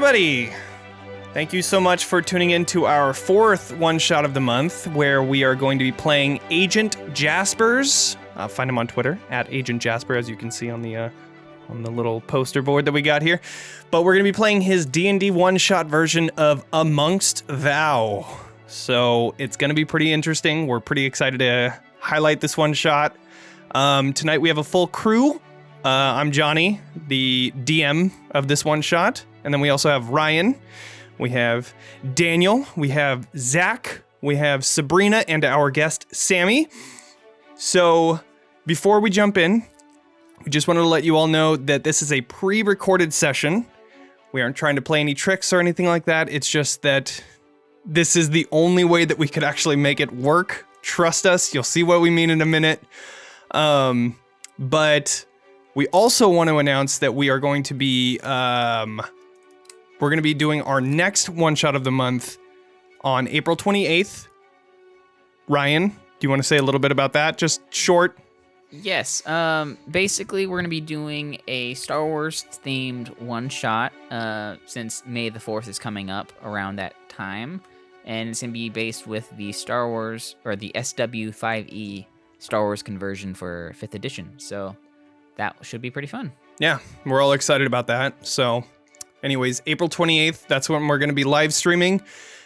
everybody! Thank you so much for tuning in to our fourth one-shot of the month, where we are going to be playing Agent Jaspers. Find him on Twitter, @Agent Jasper, as you can see on the little poster board that we got here. But we're going to be playing his D&D one-shot version of Amongst Thou. So it's going to be pretty interesting. We're pretty excited to highlight this one-shot. Tonight we have a full crew. I'm Johnny, the DM of this one-shot. And then we also have Ryan. We have Daniel. We have Zach. We have Sabrina and our guest, Sammy. So before we jump in, we just wanted to let you all know that this is a pre-recorded session. We aren't trying to play any tricks or anything like that. It's just that this is the only way that we could actually make it work. Trust us, you'll see what we mean in a minute. But we also want to announce that we are going to be doing our next one-shot of the month on April 28th. Ryan, do you want to say a little bit about that? Just short. Yes. Basically, we're going to be doing a Star Wars-themed one-shot since May the 4th is coming up around that time. And it's going to be based with the Star Wars, or the SW5E Star Wars conversion for 5th edition. So that should be pretty fun. Yeah, we're all excited about that. So anyways, April 28th, that's when we're going to be live streaming.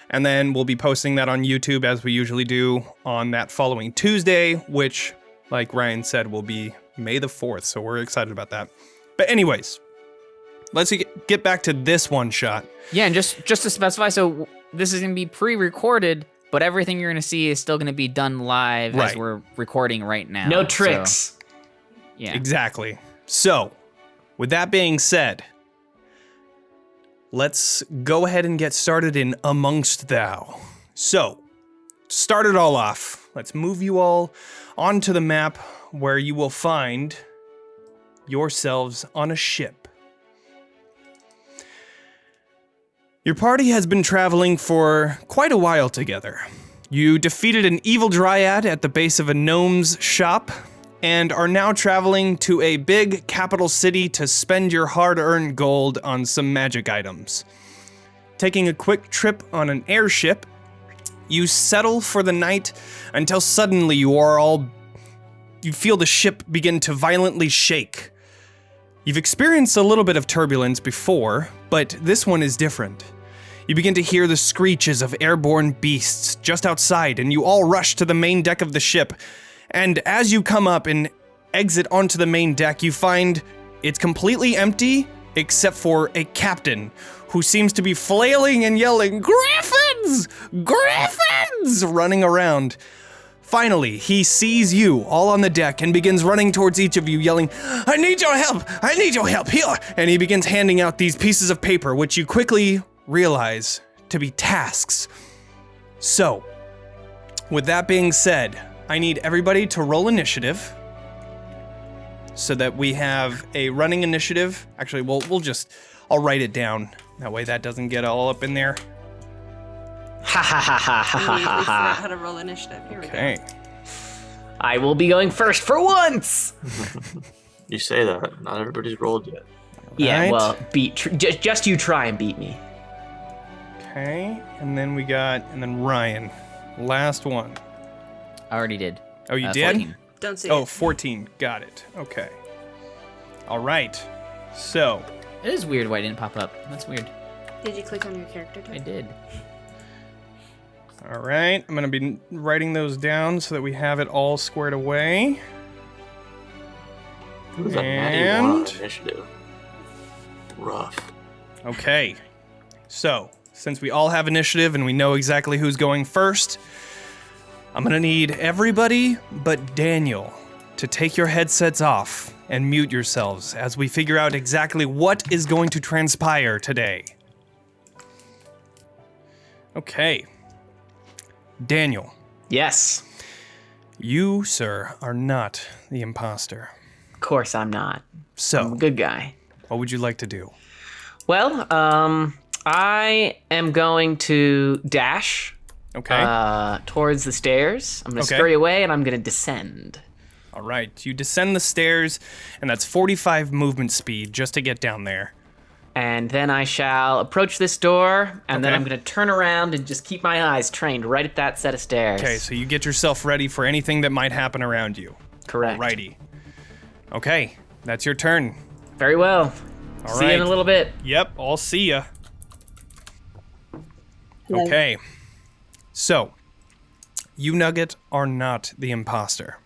And then we'll be posting that on YouTube as we usually do on that following Tuesday, which, like Ryan said, will be May the 4th. So we're excited about that. But anyways, let's get back to this one shot. Yeah, and just to specify, so this is going to be pre-recorded, but everything you're going to see is still going to be done live as we're recording right now. No tricks. So, yeah. Exactly. So, with that being said, let's go ahead and get started in Amongst Thou. So, start it all off. Let's move you all onto the map where you will find yourselves on a ship. Your party has been traveling for quite a while together. You defeated an evil dryad at the base of a gnome's shop, and are now traveling to a big capital city to spend your hard-earned gold on some magic items. Taking a quick trip on an airship, you settle for the night until suddenly you feel the ship begin to violently shake. You've experienced a little bit of turbulence before, but this one is different. You begin to hear the screeches of airborne beasts just outside, and you all rush to the main deck of the ship. And as you come up and exit onto the main deck, you find it's completely empty, except for a captain who seems to be flailing and yelling, "Griffins! Griffins!" running around. Finally, he sees you all on the deck and begins running towards each of you, yelling, "I need your help! I need your help! Here!" And he begins handing out these pieces of paper, which you quickly realize to be tasks. So, with that being said, I need everybody to roll initiative so that we have a running initiative. Actually, I'll write it down. That way that doesn't get all up in there. Ha ha ha ha ha ha ha ha. How to roll initiative. Here we Okay. go. I will be going first for once. You say that. Not everybody's rolled yet. Yeah, Right. well, just you try and beat me. Okay, and then Ryan. Last one. I already did. Oh, you did? 14. Don't see Oh, it. 14. Got it. Okay. All right. So, It is weird why it didn't pop up. That's weird. Did you click on your character I type? did. all right. I'm going to be writing those down so that we have it all squared away. Who was that natty one on And- initiative? Rough. Okay. So, since we all have initiative and we know exactly who's going first, I'm going to need everybody but Daniel to take your headsets off and mute yourselves as we figure out exactly what is going to transpire today. Okay. Daniel, Yes. you, sir, are not the imposter. Of course I'm not. I'm So, a good guy. what would you like to do? Well, I am going to dash Okay. towards the stairs. I'm going to Okay. scurry away and I'm going to descend. All right. You descend the stairs, and that's 45 movement speed just to get down there. And then I shall approach this door, and then Okay. I'm going to turn around and just keep my eyes trained right at that set of stairs. Okay, so you get yourself ready for anything that might happen around you. Correct. Alrighty. Okay, that's your turn. Very well. All See you in right. a little bit. Yep, I'll see ya. Hello. Okay. So, you, Nugget, are not the imposter.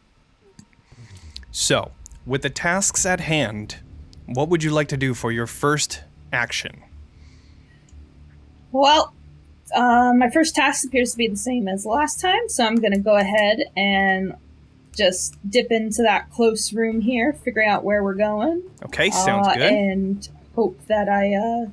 So, with the tasks at hand, what would you like to do for your first action? Well, my first task appears to be the same as last time, so I'm going to go ahead and just dip into that close room here, figuring out where we're going. Okay, sounds good. And hope that I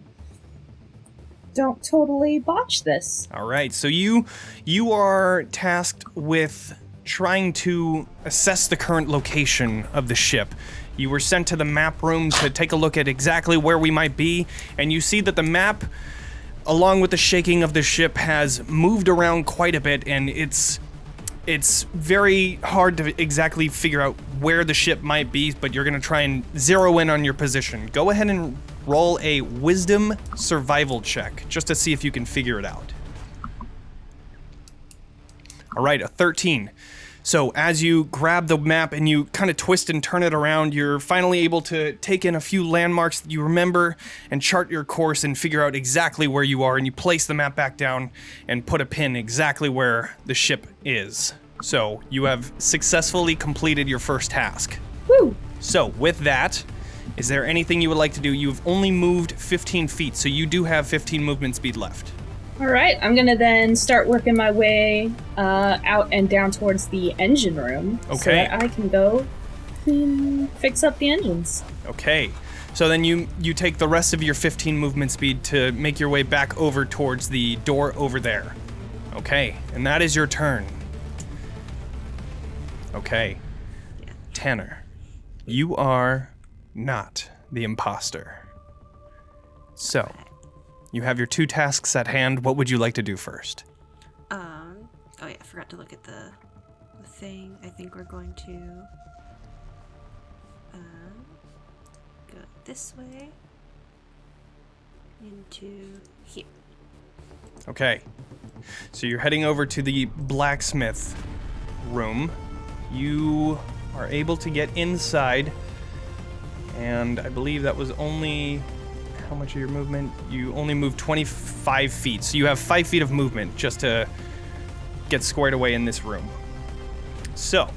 don't totally botch this. All right, so you are tasked with trying to assess the current location of the ship. You were sent to the map room to take a look at exactly where we might be, and you see that the map, along with the shaking of the ship, has moved around quite a bit, and it's very hard to exactly figure out where the ship might be, but you're going to try and zero in on your position. Go ahead and roll a wisdom survival check, just to see if you can figure it out. All right, a 13. So as you grab the map and you kind of twist and turn it around, you're finally able to take in a few landmarks that you remember and chart your course and figure out exactly where you are, and you place the map back down and put a pin exactly where the ship is. So you have successfully completed your first task. Woo! So with that, is there anything you would like to do? You've only moved 15 feet, so you do have 15 movement speed left. All right, I'm going to then start working my way out and down towards the engine room so Okay. that I can go fix up the engines. Okay, so then you take the rest of your 15 movement speed to make your way back over towards the door over there. Okay, and that is your turn. Okay, Tanner, you are not the imposter. So, you have your 2 tasks at hand. What would you like to do first? Oh yeah, I forgot to look at the thing. I think we're going to go this way into here. Okay, so you're heading over to the blacksmith room. You are able to get inside, and I believe that was only, how much of your movement? You only moved 25 feet, so you have 5 feet of movement just to get squared away in this room. So,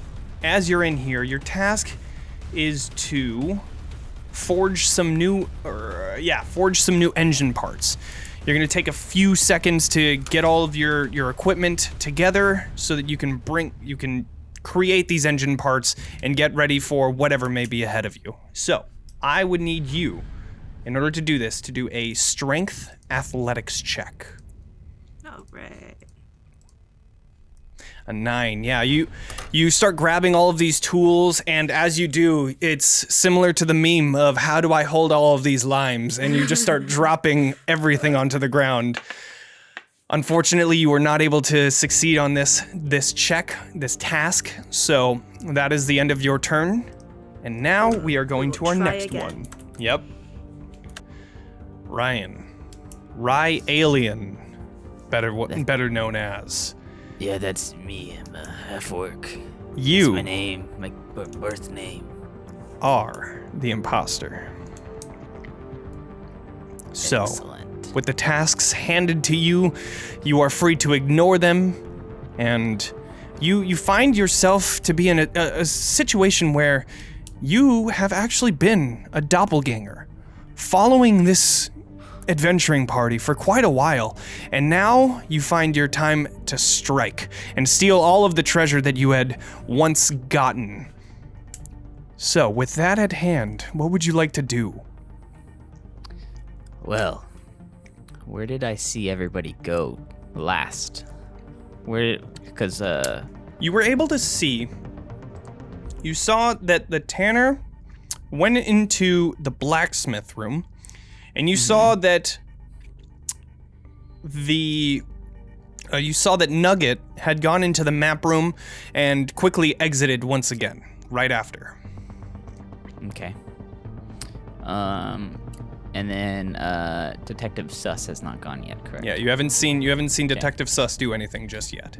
as you're in here, your task is to forge some new engine parts. You're going to take a few seconds to get all of your equipment together so that you can create these engine parts and get ready for whatever may be ahead of you. So, I would need you, in order to do this, to do a strength athletics check. Oh, right. A 9. Yeah, you start grabbing all of these tools, and as you do, it's similar to the meme of how do I hold all of these limes, and you just start dropping everything onto the ground. Unfortunately, you were not able to succeed on this task, so that is the end of your turn. And now we are going to our Try next again. one. Yep. Ryan. Alien. Better known as. Yeah, that's me. I'm half orc. You That's my name, my birth name. are the imposter. So, Excellent. with the tasks handed to you, you are free to ignore them, and you find yourself to be in a situation where you have actually been a doppelganger, following this adventuring party for quite a while, and now you find your time to strike and steal all of the treasure that you had once gotten. So, with that at hand, what would you like to do? Well, where did I see everybody go last? Because You were able to see, you saw that the tanner went into the blacksmith room, and you saw that you saw that Nugget had gone into the map room and quickly exited once again, right after. Okay. And then Detective Sus has not gone yet, correct? Yeah, you haven't seen Detective Sus do anything just yet.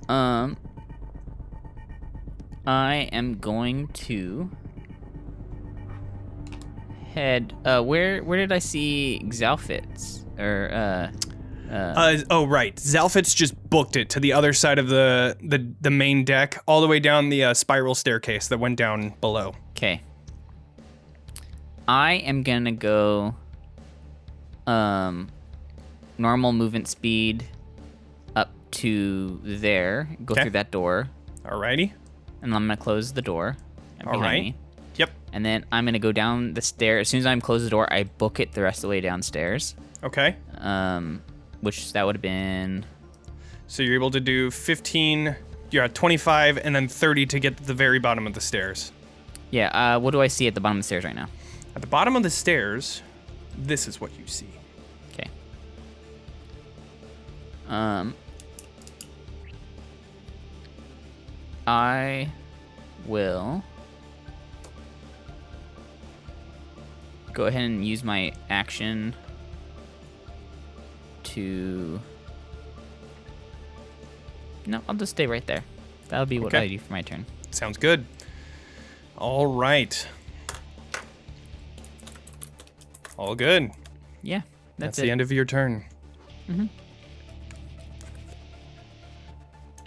I am going to head. Where did I see Xalfitz? Oh right, Zalfitz just booked it to the other side of the main deck, all the way down the spiral staircase that went down below. Okay. I am gonna go normal movement speed up to there, go Okay. through that door, Alrighty. and I'm gonna close the door behind Alright. me. Yep. And then I'm gonna go down the stairs. As soon as I close the door, I book it the rest of the way downstairs. Okay. Which that would have been. So you're able to do 15. You're at 25, and then 30 to get to the very bottom of the stairs. Yeah. What do I see at the bottom of the stairs right now? At the bottom of the stairs, this is what you see. Okay. I will go ahead and use my action to. No, I'll just stay right there. That'll be what Okay. I do for my turn. Sounds good. All right. All good. Yeah, That's it. the end of your turn.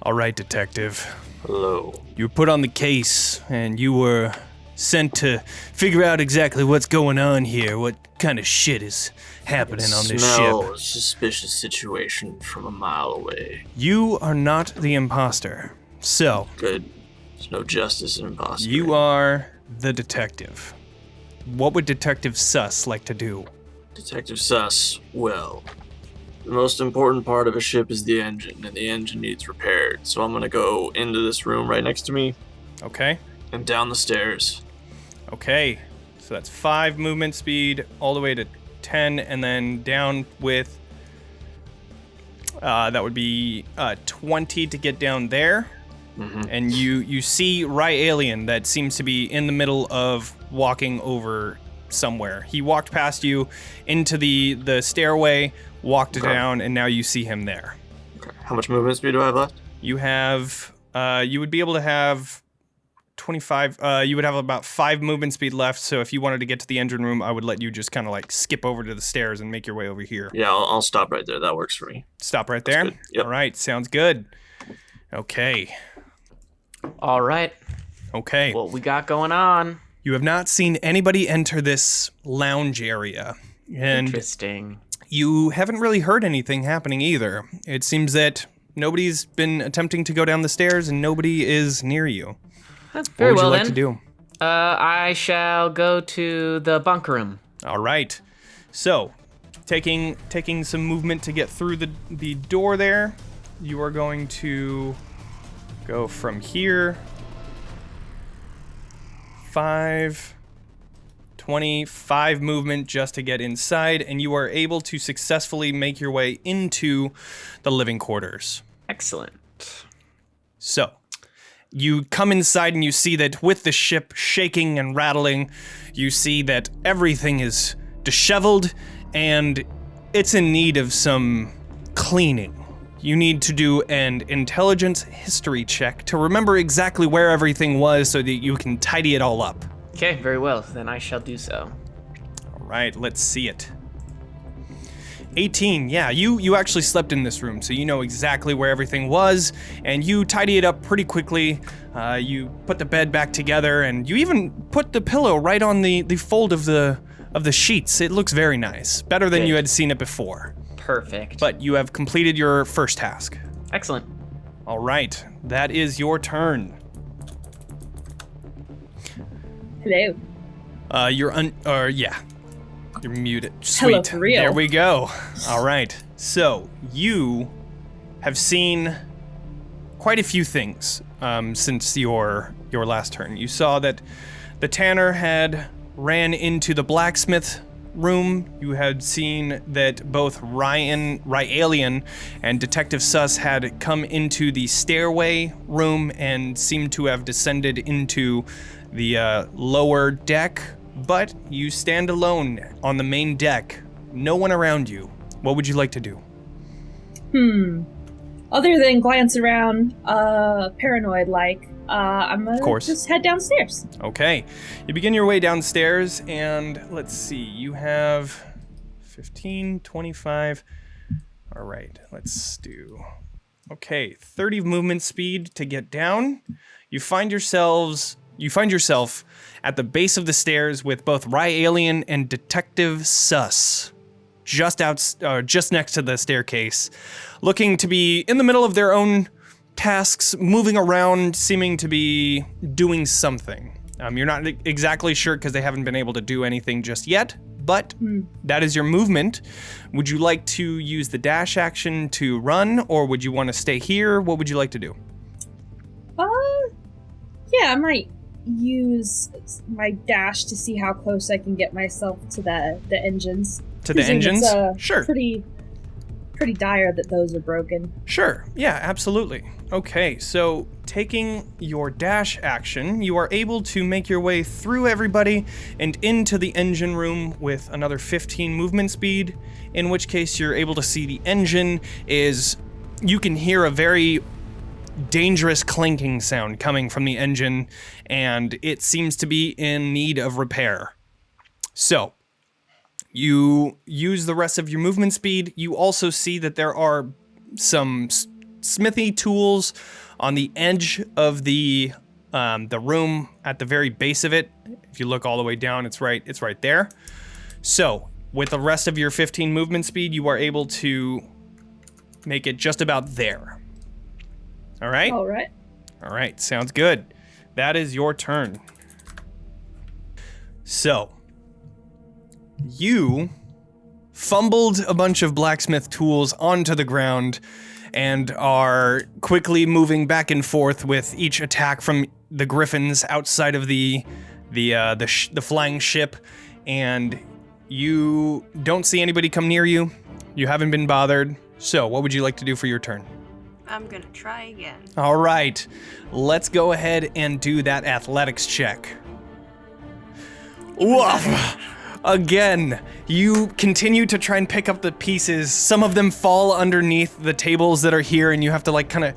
All right, detective. Hello. You were put on the case, and you were sent to figure out exactly what's going on here. What kind of shit is happening on this Smell ship? a suspicious situation from a mile away. You are not the imposter. So, Good. There's no justice in imposter. you are the detective. What would Detective Sus like to do? Detective Sus. Well, the most important part of a ship is the engine, and the engine needs repaired. So I'm gonna go into this room right next to me Okay. and down the stairs. Okay. So that's 5 movement speed all the way to 10, and then down with that would be 20 to get down there. And you see Alien that seems to be in the middle of walking over somewhere. He walked past you into the stairway, walked Okay. down, and now you see him there. Okay. How much movement speed do I have left? You have you would be able to have 25. You would have about 5 movement speed left. So if you wanted to get to the engine room, I would let you just kind of like skip over to the stairs and make your way over here. Yeah, I'll stop right there. That works for me. Stop right there. good. Yep. All right, sounds good. Okay. All right. Okay. What we got going on? You have not seen anybody enter this lounge area, and Interesting. you haven't really heard anything happening either. It seems that nobody's been attempting to go down the stairs, and nobody is near you. That's What very would you well like then. to do? I shall go to the bunker room. All right. So, taking some movement to get through the door there, you are going to go from here. 5, 25 movement just to get inside, and you are able to successfully make your way into the living quarters. Excellent. So, you come inside and you see that with the ship shaking and rattling, you see that everything is disheveled and it's in need of some cleaning. You need to do an intelligence history check to remember exactly where everything was so that you can tidy it all up. Okay, very well. Then I shall do so. All right, let's see it. 18, yeah, you actually slept in this room, so you know exactly where everything was, and you tidy it up pretty quickly. You put the bed back together, and you even put the pillow right on the fold of the sheets. It looks very nice, better than Good. you had seen it before. Perfect. But you have completed your first task. Excellent. All right, that is your turn. Hello. You're muted. Hello, Sweet. for real. There we go. All right. So you have seen quite a few things since your last turn. You saw that the tanner had ran into the blacksmith room. You had seen that both Ryalien and Detective Sus had come into the stairway room and seemed to have descended into the lower deck but you stand alone on the main deck. No one around you. What would you like to do? Other than glance around, paranoid-like, I'm gonna just head downstairs. Okay. You begin your way downstairs, and let's see, you have 15, 25. All right, let's do... Okay, 30 movement speed to get down. You find yourself at the base of the stairs with both Rye Alien and Detective Sus just next to the staircase, looking to be in the middle of their own tasks, moving around, seeming to be doing something. You're not exactly sure because they haven't been able to do anything just yet, but that is your movement. Would you like to use the dash action to run, or would you want to stay here? What would you like to do? Yeah, I might use my dash to see how close I can get myself to the engines. To the engines? Sure. Pretty dire that those are broken. Sure, yeah, absolutely. Okay, so taking your dash action, you are able to make your way through everybody and into the engine room with another 15 movement speed, in which case you're able to see the engine is... You can hear a very dangerous clanking sound coming from the engine, and it seems to be in need of repair. So, you use the rest of your movement speed. You also see that there are some smithy tools on the edge of the room at the very base of it. If you look all the way down, it's right there. So, with the rest of your 15 movement speed, you are able to make it just about there. All right? All right. All right, sounds good. That is your turn. So, you fumbled a bunch of blacksmith tools onto the ground and are quickly moving back and forth with each attack from the griffins outside of the flying ship, and you don't see anybody come near you. You haven't been bothered. So, what would you like to do for your turn? I'm gonna try again. All right, let's go ahead and do that athletics check. Woof! Again, you continue to try and pick up the pieces. Some of them fall underneath the tables that are here, and you have to like kind of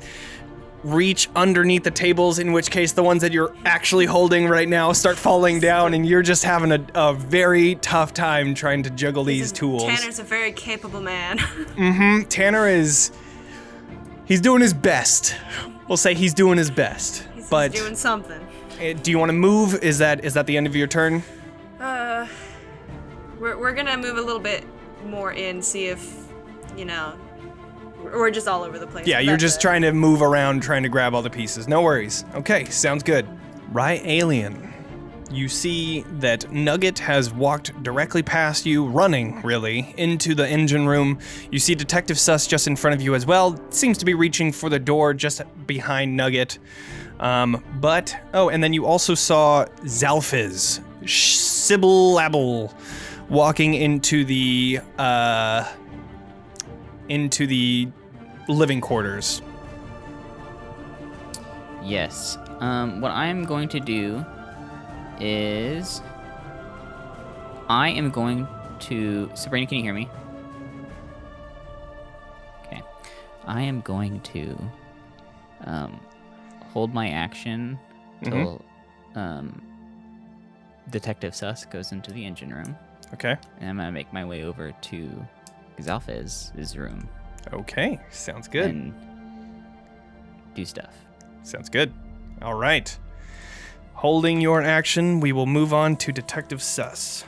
reach underneath the tables, in which case the ones that you're actually holding right now start falling down, and you're just having a very tough time trying to juggle these tools. Tanner's a very capable man. Tanner he's doing his best. We'll say he's doing his best. He's but doing something. Do you want to move? Is that the end of your turn? We're gonna move a little bit more in, see if, we're just all over the place. Yeah, you're just trying to move around, trying to grab all the pieces. No worries. Okay, sounds good. Rye Alien. You see that Nugget has walked directly past you, running, really, into the engine room. You see Detective Sus just in front of you as well. Seems to be reaching for the door just behind Nugget. And then you also saw Zalfiz, Sybil walking into the living quarters. Yes. What I'm going to do is I am going to... Sabrina, can you hear me? Okay. I am going to hold my action till Detective Sus goes into the engine room. Okay. And I'm going to make my way over to Zalfiz's room. Okay, sounds good. And do stuff. Sounds good. All right. Holding your action, we will move on to Detective Sus.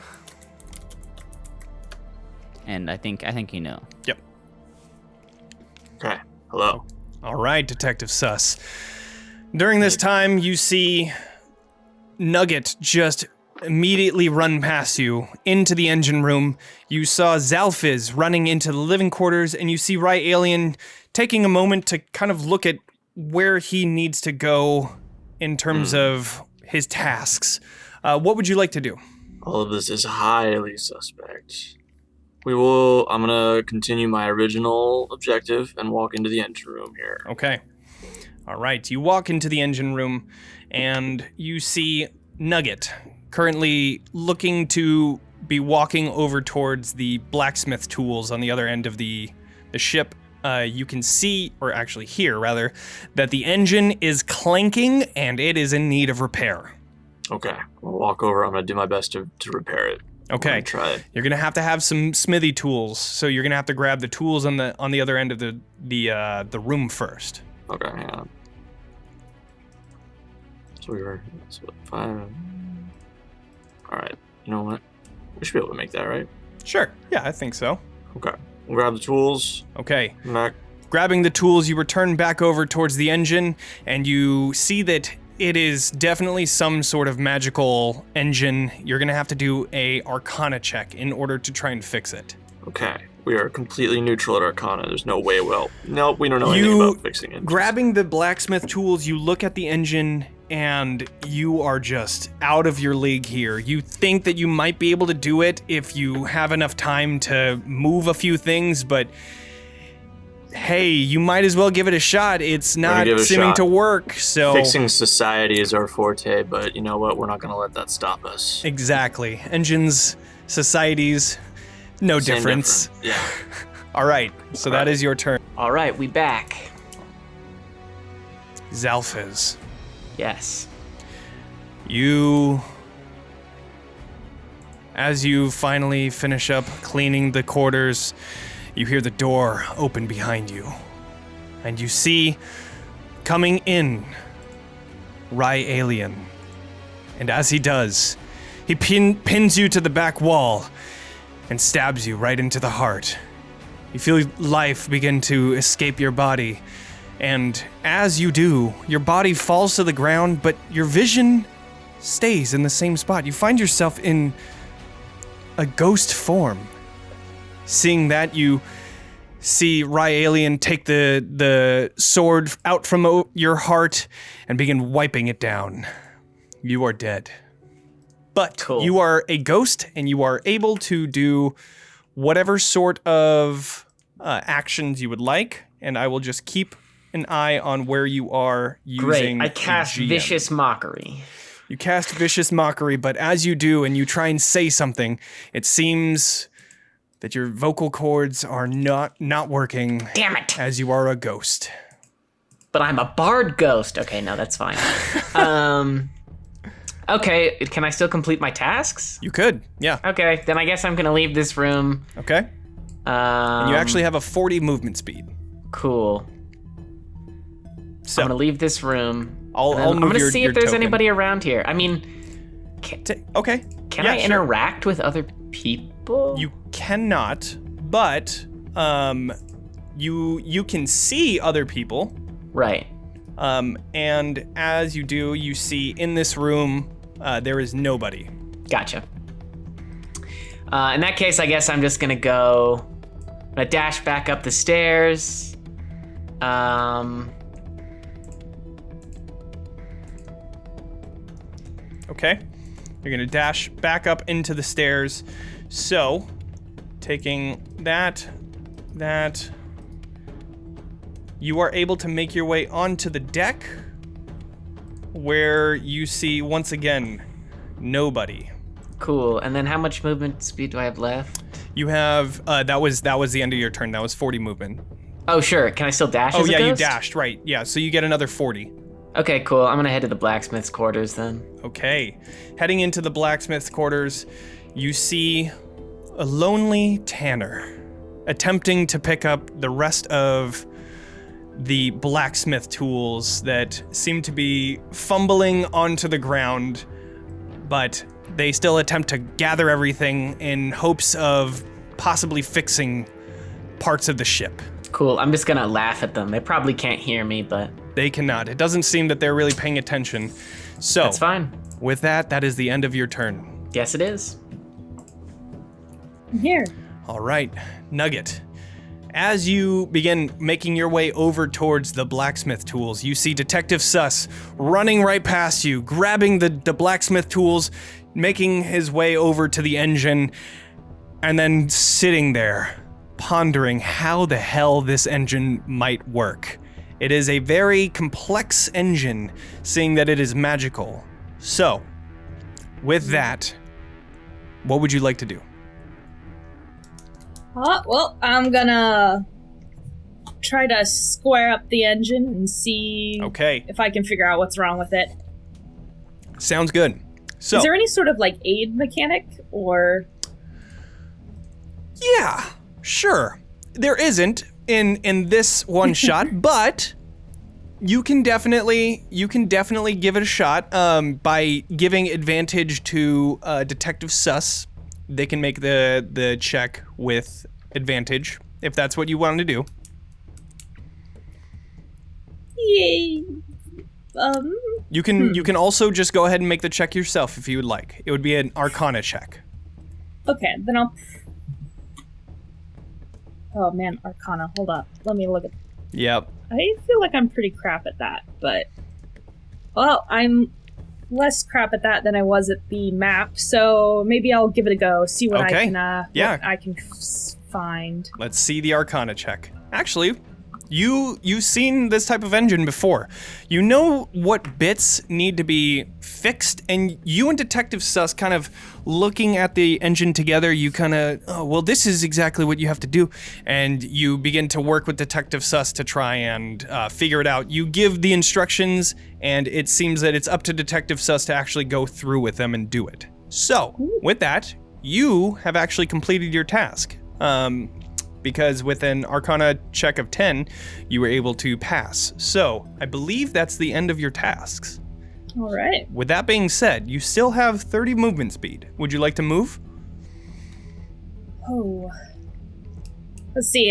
And I think you know. Yep. Okay. Hello. All right, Detective Sus. During this time, you see Nugget just immediately run past you into the engine room. You saw Zalfiz running into the living quarters, and you see Rye Alien taking a moment to kind of look at where he needs to go in terms of his tasks. What would you like to do? All of this is highly suspect. I'm gonna continue my original objective and walk into the engine room here. Okay. All right, you walk into the engine room, and you see Nugget currently looking to be walking over towards the blacksmith tools on the other end of the ship. You can see, or actually hear rather, that the engine is clanking and it is in need of repair. Okay, I'll walk over. I'm gonna do my best to repair it. Okay, Try it. you're gonna have some smithy tools, so you're gonna have to grab the tools on the other end of the room first. Okay, hang on. So we were 5. All right, you know what? We should be able to make that, right? Sure. Yeah, I think so. Okay, we'll grab the tools. Okay. Come back. Grabbing the tools, you return back over towards the engine, and you see that it is definitely some sort of magical engine. You're gonna have to do a Arcana check in order to try and fix it. Okay, we are completely neutral at Arcana. There's no way. Nope, we don't know anything about fixing it. Grabbing the blacksmith tools, you look at the engine, and you are just out of your league here. You think that you might be able to do it if you have enough time to move a few things, but hey, you might as well give it a shot. It's not seeming to work, so... Fixing society is our forte, but you know what? We're not going to let that stop us. Exactly. Engines, societies, no Same difference. Yeah. All right, so that is your turn. All right, we back. Zalfiz, Yes. as you finally finish up cleaning the quarters, you hear the door open behind you, and you see coming in Alien. And as he does, he pins you to the back wall and stabs you right into the heart. You feel life begin to escape your body, and as you do, your body falls to the ground, but your vision stays in the same spot. You find yourself in a ghost form. Seeing that, you see Alien take the sword out from your heart and begin wiping it down. You are dead. But Cool. You are a ghost, and you are able to do whatever sort of actions you would like, and I will just keep an eye on where you are using Great. I cast GM. Vicious Mockery. You cast Vicious Mockery, but as you do and you try and say something, it seems that your vocal cords are not working. Damn it. As you are a ghost. But I'm a bard ghost. Okay, no, that's fine. Okay, can I still complete my tasks? You could, yeah. Okay, then I guess I'm gonna leave this room. Okay. And you actually have a 40 movement speed. Cool. So I'm gonna leave this room. I'll and then I'm move gonna your- see your if there's token. anybody around here. I mean, okay. can Yeah, I sure. interact with other people? You cannot, but you can see other people. Right. And as you do, you see in this room there is nobody. Gotcha. In that case, I guess I'm just gonna dash back up the stairs. Okay. You're gonna dash back up into the stairs. So, taking that, you are able to make your way onto the deck, where you see once again nobody. Cool. And then how much movement speed do I have left? You have that was the end of your turn. That was 40 movement. Oh, sure. Can I still dash? Oh as a yeah, you ghost? dashed, right? Yeah, so you get another 40. Okay, cool. I'm gonna head to the blacksmith's quarters then. Okay. Heading into the blacksmith's quarters, you see a lonely tanner attempting to pick up the rest of the blacksmith tools that seem to be fumbling onto the ground, but they still attempt to gather everything in hopes of possibly fixing parts of the ship. Cool. I'm just gonna laugh at them. They probably can't hear me, but They cannot. It doesn't seem that they're really paying attention. So, that's fine. with that is the end of your turn. Yes, it is. I'm here. All right, Nugget. As you begin making your way over towards the blacksmith tools, you see Detective Sus running right past you, grabbing the blacksmith tools, making his way over to the engine, and then sitting there, pondering how the hell this engine might work. It is a very complex engine, seeing that it is magical. So, with that, what would you like to do? Well, I'm gonna try to square up the engine and see Okay. if I can figure out what's wrong with it. Sounds good. So, Is there any sort of like aid mechanic or? yeah, sure. There isn't in this one shot, but you can definitely give it a shot by giving advantage to Detective Sus. They can make the check with advantage if that's what you want to do. Yay. You can also just go ahead and make the check yourself if you would like. It would be an Arcana check. Okay, then I'll. Oh man, Arcana. Hold up. Let me look at. Yep. I feel like I'm pretty crap at that, but. Well, I'm less crap at that than I was at the map, so maybe I'll give it a go. See what Okay. I can. Yeah. What I can find. Let's see the Arcana check. Actually, you've seen this type of engine before. You know what bits need to be fixed, and you and Detective Sus kind of looking at the engine together, you kind of, oh, well, this is exactly what you have to do, and you begin to work with Detective Sus to try and figure it out. You give the instructions, and it seems that it's up to Detective Sus to actually go through with them and do it. So, with that, you have actually completed your task. Because with an Arcana check of 10, you were able to pass. So, I believe that's the end of your tasks. All right. With that being said, you still have 30 movement speed. Would you like to move? Oh. Let's see.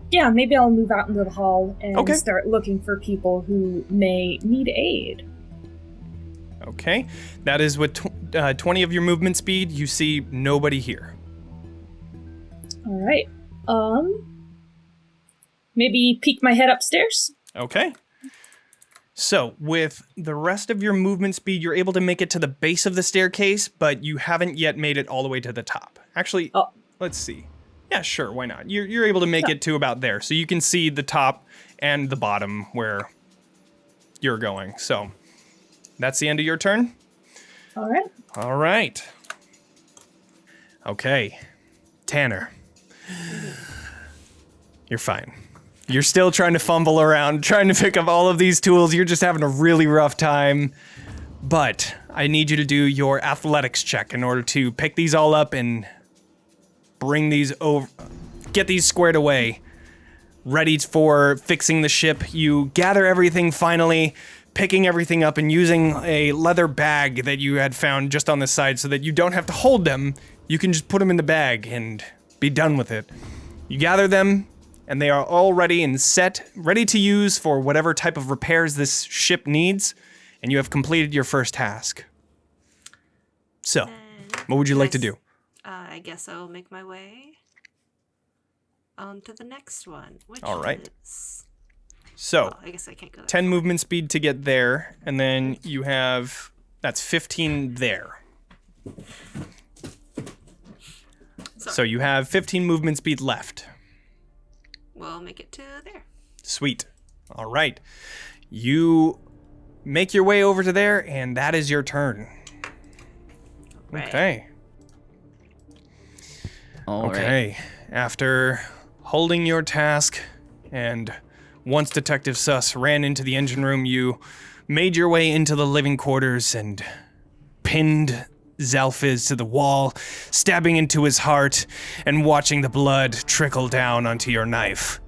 Yeah, maybe I'll move out into the hall and start looking for people who may need aid. Okay. That is with 20 of your movement speed. You see nobody here. All right. Maybe peek my head upstairs. Okay. So, with the rest of your movement speed, you're able to make it to the base of the staircase, but you haven't yet made it all the way to the top. Actually, let's see. Yeah, sure, why not? You're able to make it to about there, so you can see the top and the bottom where you're going. So, that's the end of your turn? All right. All right. Okay. Tanner. You're fine. You're still trying to fumble around, trying to pick up all of these tools. You're just having a really rough time. But I need you to do your athletics check in order to pick these all up and bring these over, get these squared away, ready for fixing the ship. You gather everything finally, picking everything up and using a leather bag that you had found just on the side so that you don't have to hold them. You can just put them in the bag and be done with it. You gather them, and they are all ready and set, ready to use for whatever type of repairs this ship needs, and you have completed your first task. So, what would you like to do? I guess I will make my way on to the next one, which All right. is... So, Well, I guess I can't go there. 10 movement speed to get there, and then you have, that's 15 there. So you have 15 movement speed left. We'll make it to there. Sweet. All right. You make your way over to there, and that is your turn. Right. Okay. All right. Okay. After holding your task, and once Detective Sus ran into the engine room, you made your way into the living quarters and pinned Zalfiz to the wall, stabbing into his heart and watching the blood trickle down onto your knife.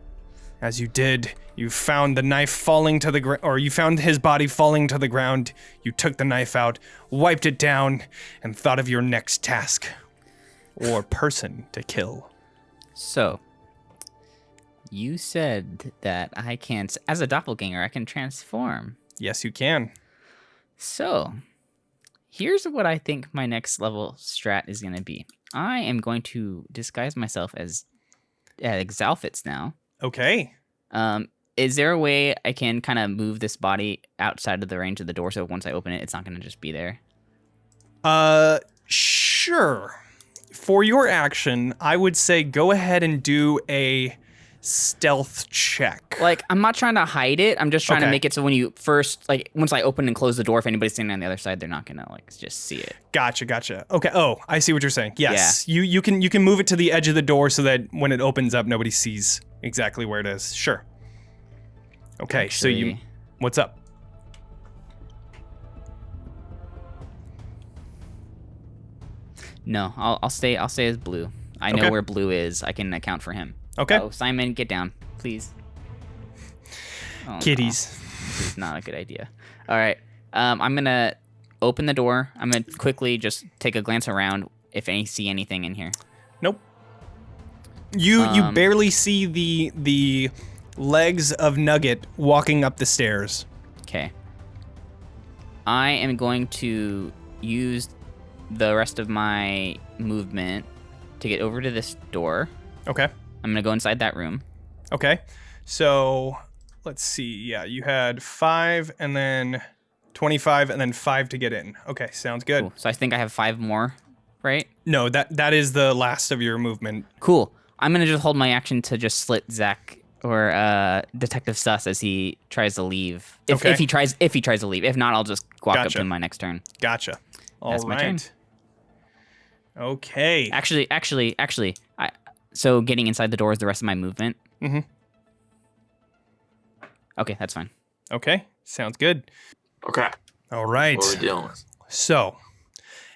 As you did, you found the knife falling to the ground, or you found his body falling to the ground. You took the knife out, wiped it down, and thought of your next task or person to kill. So, you said that I can, as a doppelganger, I can transform. Yes, you can. So, here's what I think my next level strat is going to be. I am going to disguise myself as Xalfitz now. Okay. Is there a way I can kind of move this body outside of the range of the door so once I open it, it's not going to just be there? Sure. For your action, I would say go ahead and do a stealth check. Like, I'm not trying to hide it. I'm just trying to Okay. make it so when you first, like, once I open and close the door, if anybody's standing on the other side, they're not gonna like just see it. Gotcha. Okay. Oh, I see what you're saying. Yes. You can move it to the edge of the door so that when it opens up, nobody sees exactly where it is. Sure. Okay. So Actually- what's up? No, I'll stay as Blue. I know Okay. where Blue is. I can account for him. Okay. Oh, Simon, get down, please. Oh, no. Kitties. This is not a good idea. All right. I'm gonna open the door. I'm gonna quickly just take a glance around if I see anything in here. Nope. You barely see the legs of Nugget walking up the stairs. Okay. I am going to use the rest of my movement to get over to this door. Okay. I'm gonna go inside that room. Okay. So let's see. Yeah, you had 5 and then 25 and then 5 to get in. Okay, sounds good. Cool. So I think I have 5 more, right? No, that is the last of your movement. Cool. I'm gonna just hold my action to just slit Zach or Detective Sus as he tries to leave. Okay. If he tries to leave. If not, I'll just walk Gotcha. up in my next turn. Gotcha. All That's my turn. right. Okay. Actually, so getting inside the door is the rest of my movement. Mhm. Okay, that's fine. Okay. Sounds good. Okay. All right. What are we dealing with? So,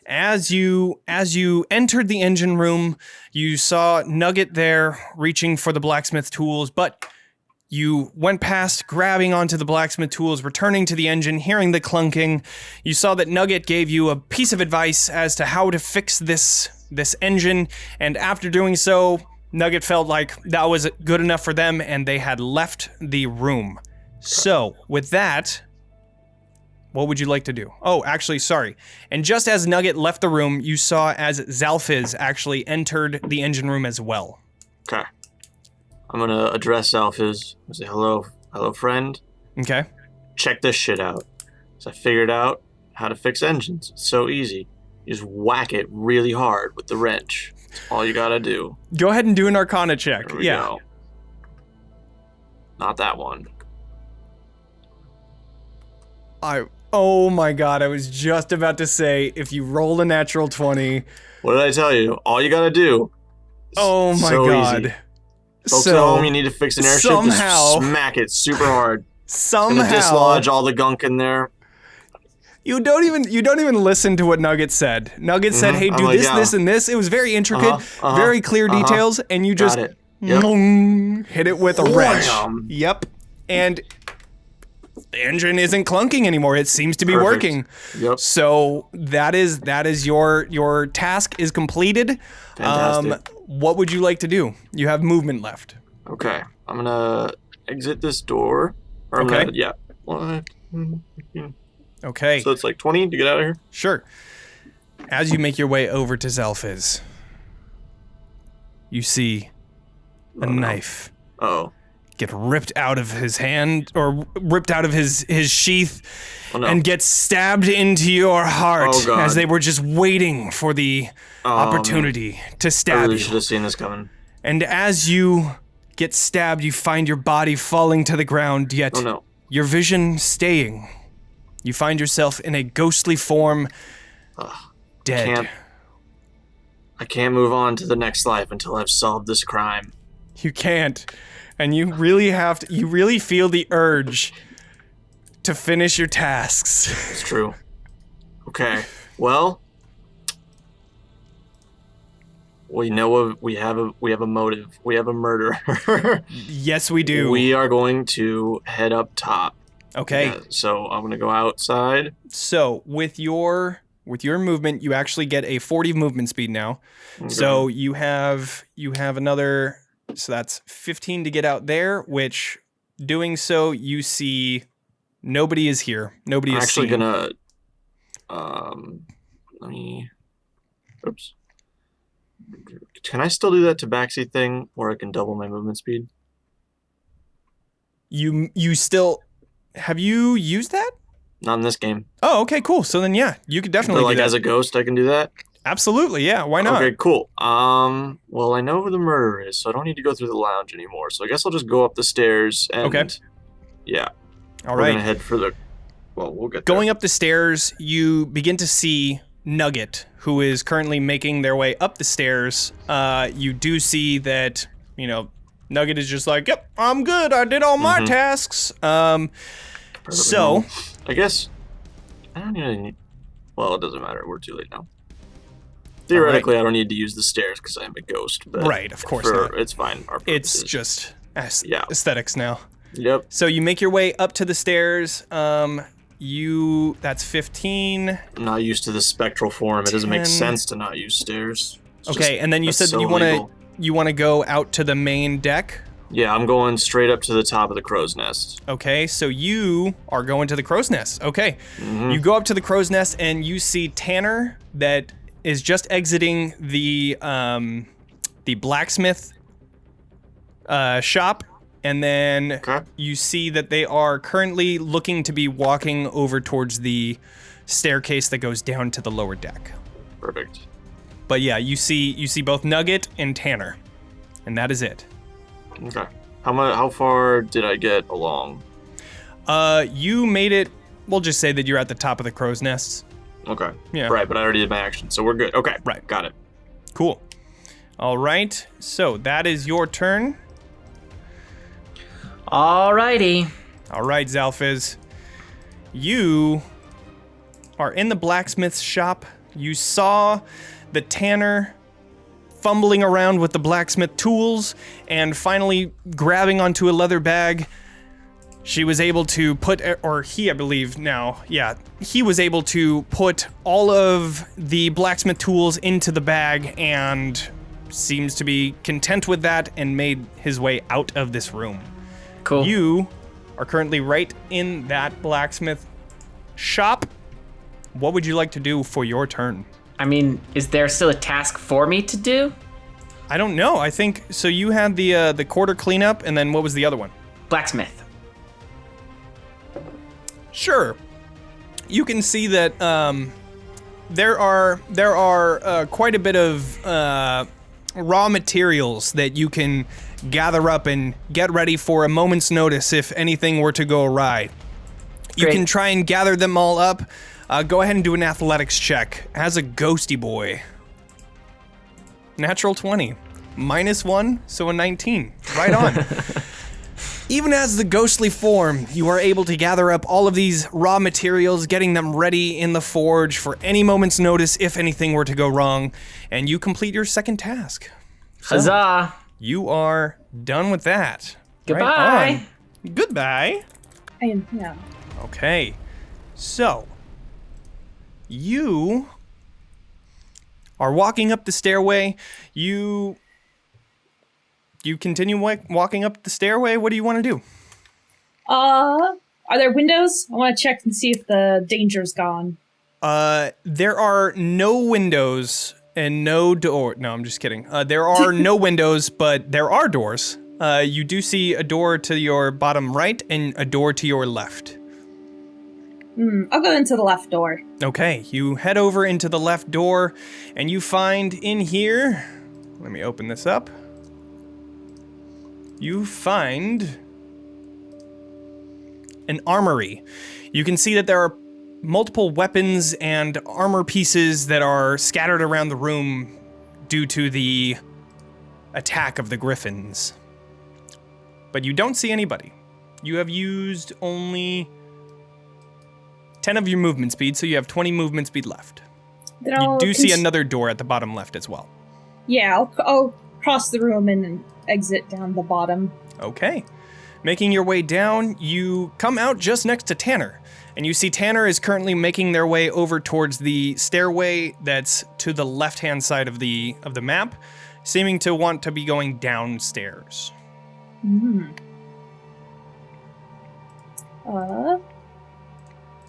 as you entered the engine room, you saw Nugget there reaching for the blacksmith tools, but you went past, grabbing onto the blacksmith tools, returning to the engine, hearing the clunking. You saw that Nugget gave you a piece of advice as to how to fix this engine, and after doing so, Nugget felt like that was good enough for them, and they had left the room. So, with that, what would you like to do? Oh, actually, sorry. And just as Nugget left the room, you saw as Zalfiz actually entered the engine room as well. Okay. I'm gonna address Alphys and say, hello, friend. Okay. Check this shit out. So I figured out how to fix engines. It's so easy. You just whack it really hard with the wrench. That's all you gotta do. Go ahead and do an Arcana check. There we Yeah. go. Not that one. Oh my god, I was just about to say, if you roll a natural 20. What did I tell you? All you gotta do. Oh my so god. Easy. Folks at home, you need to fix an airship. somehow- Just smack it super hard. Gonna Somehow dislodge all the gunk in there. you don't even listen to what Nugget said. Nugget said, "Hey, I'm do like, this, yeah. this, and this." It was very intricate, very clear details, and you just Got it. Yep. hit it with a wrench. Wham. Yep. And the engine isn't clunking anymore. It seems to be Perfect. working. Yep. So that is your task is completed. Fantastic. What would you like to do? You have movement left. Okay. I'm gonna exit this door. Or I'm Okay. gonna, yeah. What? Okay. So it's like 20 to get out of here? Sure. As you make your way over to Zalfiz, you see a knife Oh. get ripped out of his hand or ripped out of his sheath Oh no. and get stabbed into your heart Oh, God. as they were just waiting for the opportunity to I stab really you. should have seen this coming. And as you get stabbed, you find your body falling to the ground, yet Oh no. your vision staying. You find yourself in a ghostly form, dead. I can't move on to the next life until I've solved this crime. You can't. And you really you really feel the urge to finish your tasks. It's true. Okay. Well, we know we have a motive. We have a murderer. Yes, we do. We are going to head up top. Okay. Yeah, so I'm gonna go outside. So with your movement, you actually get a 40 movement speed now. Okay. So you have another. So that's 15 to get out there. Which, doing so, you see nobody is here. Nobody I'm is actually seen. gonna. Let me. Oops. Can I still do that tabaxi thing where I can double my movement speed? You still have you used that? Not in this game. Oh, okay, cool. So then, yeah, you could definitely But like do that. as a ghost, I can do that. Absolutely, yeah. Why not? Okay, cool. Well, I know who the murderer is, so I don't need to go through the lounge anymore. So I guess I'll just go up the stairs and Okay. yeah. All We're right. gonna head for the. Well, we'll get Going up the stairs, you begin to see Nugget, who is currently making their way up the stairs. You do see that, Nugget is just like, yep, I'm good. I did all my tasks. So, I guess I don't even need. Well, it doesn't matter. We're too late now. Theoretically, I don't need to use the stairs because I'm a ghost. But right, of course not. It's fine. Our It's purposes. just Yeah. aesthetics now. Yep. So you make your way up to the stairs. That's 15. I'm not used to the spectral form. It doesn't make 10. sense to not use stairs. It's Okay, just- and then you that's said so that illegal. you want to go out to the main deck. Yeah, I'm going straight up to the top of the crow's nest. Okay, so you are going to the crow's nest. Okay, Mm-hmm. you go up to the crow's nest and you see Tanner that is just exiting the blacksmith shop, and then Okay. you see that they are currently looking to be walking over towards the staircase that goes down to the lower deck. Perfect. But yeah, you see both Nugget and Tanner, and that is it. Okay. How far did I get along? You made it. We'll just say that you're at the top of the crow's nest. Okay. Yeah. Right, but I already did my action, so we're good. Okay. Right. Got it. Cool. All right. So that is your turn. Alrighty. All right, Zalfiz. You are in the blacksmith's shop. You saw the tanner fumbling around with the blacksmith tools and finally grabbing onto a leather bag. She was able to put, or he, I believe now, yeah, he was able to put all of the blacksmith tools into the bag and seems to be content with that and made his way out of this room. Cool. You are currently right in that blacksmith shop. What would you like to do for your turn? I mean, is there still a task for me to do? I don't know. I think so. You had the quarter cleanup, and then what was the other one? Blacksmith. Sure. You can see that there are quite a bit of raw materials that you can gather up and get ready for a moment's notice if anything were to go awry. You Great. can try and gather them all up. Go ahead and do an athletics check as a ghosty boy. Natural 20. -1, so a 19. Right on. Even as the ghostly form, you are able to gather up all of these raw materials, getting them ready in the forge for any moment's notice if anything were to go wrong, and you complete your second task. So, Huzzah. you are done with that. Goodbye. Right on. Goodbye. Yeah. Okay, so you are walking up the stairway. You continue walking up the stairway. What do you want to do? Are there windows? I want to check and see if the danger's gone. There are no windows and no door. No, I'm just kidding. There are no windows, but there are doors. You do see a door to your bottom right and a door to your left. I'll go into the left door. Okay, you head over into the left door, and you find in here. Let me open this up. You find an armory. You can see that there are multiple weapons and armor pieces that are scattered around the room due to the attack of the griffins. But you don't see anybody. You have used only 10 of your movement speed, so you have 20 movement speed left. Then You I'll do see another door at the bottom left as well. Yeah, I'll cross the room and exit down the bottom. Okay. Making your way down, you come out just next to Tanner. And you see Tanner is currently making their way over towards the stairway that's to the left-hand side of the map, seeming to want to be going downstairs.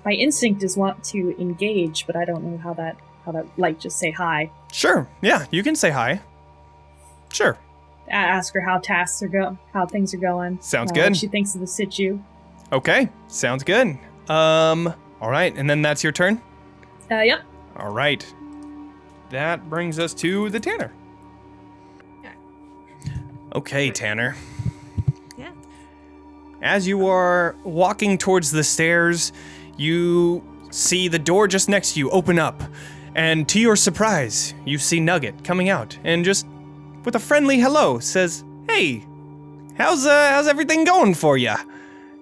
My instinct is want to engage, but I don't know how that like just say hi. Sure. Yeah, you can say hi. Sure. Ask her how how things are going. Sounds What good. she thinks of the situ. Okay. Sounds good. All right, and then that's your turn? Yep. All right. that brings us to the Tanner. Okay, Tanner. Yeah. As you are walking towards the stairs, you see the door just next to you open up. And to your surprise, you see Nugget coming out and just with a friendly hello says, "Hey, how's everything going for you?"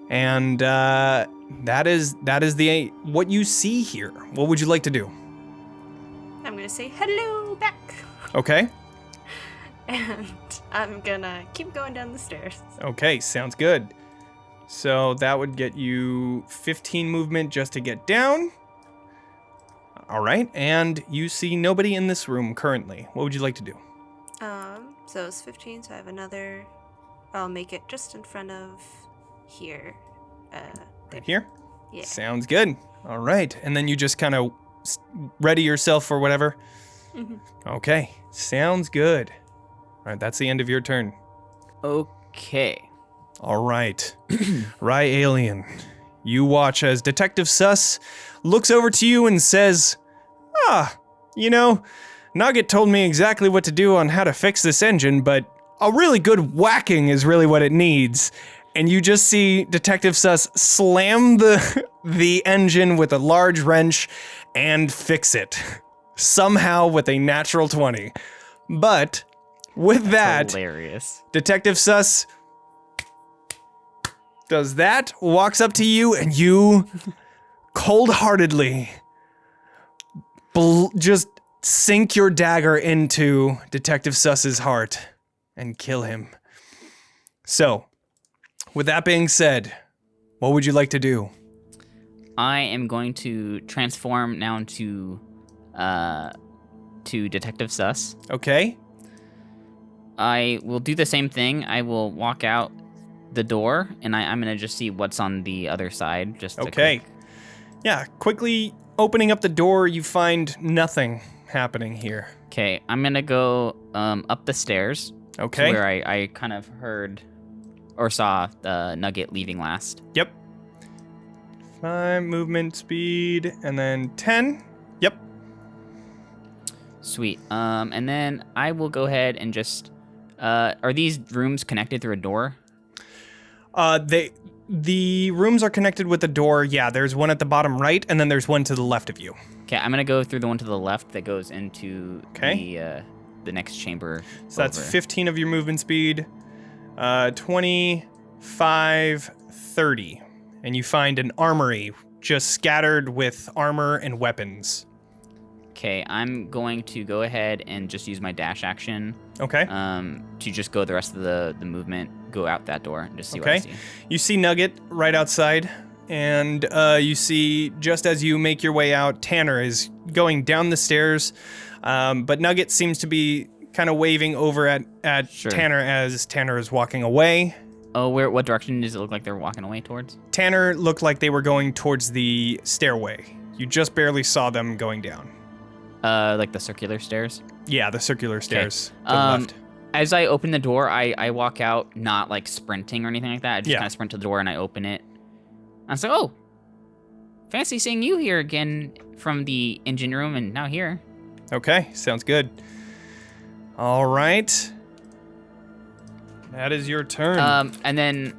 And that is what you see here. What would you like to do? I'm gonna say hello back. Okay. And I'm gonna keep going down the stairs. Okay, sounds good. So that would get you 15 movement just to get down. All right, and you see nobody in this room currently. What would you like to do? So it's 15, so I have another. I'll make it just in front of here. Right here? Yeah. Sounds good. All right, and then you just kind of ready yourself for whatever? Okay, sounds good. All right, that's the end of your turn. Okay. All right. Rye Alien, you watch as Detective Sus looks over to you and says, Nugget told me exactly what to do on how to fix this engine, but a really good whacking is really what it needs. And you just see Detective Sus slam the engine with a large wrench and fix it. Somehow with a natural 20. But with that, Hilarious. Detective Sus does that, walks up to you, and you cold-heartedly just sink your dagger into Detective Sus's heart and kill him. So, with that being said, what would you like to do? I am going to transform now to Detective Sus. Okay. I will do the same thing. I will walk out the door, and I'm going to just see what's on the other side. Just to Okay. Yeah, quickly opening up the door, you find nothing happening here. Okay, I'm going to go up the stairs. Okay. To where I kind of heard or saw Nugget leaving last. Yep. 5 movement speed, and then 10. Yep. Sweet. And then I will go ahead and just... are these rooms connected through a door? The rooms are connected with the door. Yeah, there's one at the bottom right, and then there's one to the left of you. Okay, I'm gonna go through the one to the left that goes into the next chamber. So that's 15 of your movement speed, 25, 30. And you find an armory just scattered with armor and weapons. Okay, I'm going to go ahead and just use my dash action. Okay. To just go the rest of the movement, go out that door and just see what I see. You see Nugget right outside, and you see, just as you make your way out, Tanner is going down the stairs, but Nugget seems to be kind of waving over at Sure. Tanner as Tanner is walking away. Oh, what direction does it look like they're walking away towards? Tanner looked like they were going towards the stairway. You just barely saw them going down. Like the circular stairs? Yeah, the circular stairs to the Um, left. As I open the door, I walk out, not like sprinting or anything like that. I just Yeah. kind of sprint to the door and I open it. I was like, oh, fancy seeing you here again from the engine room and now here. Okay, sounds good. All right. That is your turn. And then,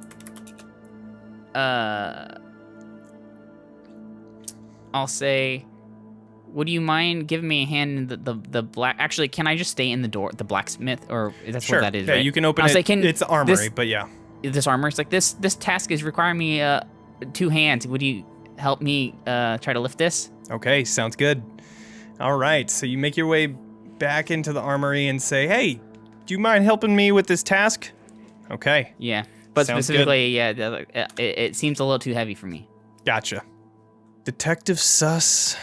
I'll say, would you mind giving me a hand in the black? Actually, can I just stay in the door, the blacksmith, or that's sure. what that is, Yeah, right? you can open I'll it. say, can it's the armory, this- but yeah. This armor, it's like this task is requiring me 2 hands. Would you help me try to lift this? Okay, sounds good. All right, so you make your way back into the armory and say, hey, do you mind helping me with this task? Okay, Yeah, but Sounds specifically, it seems a little too heavy for me. gotcha. Detective Sus.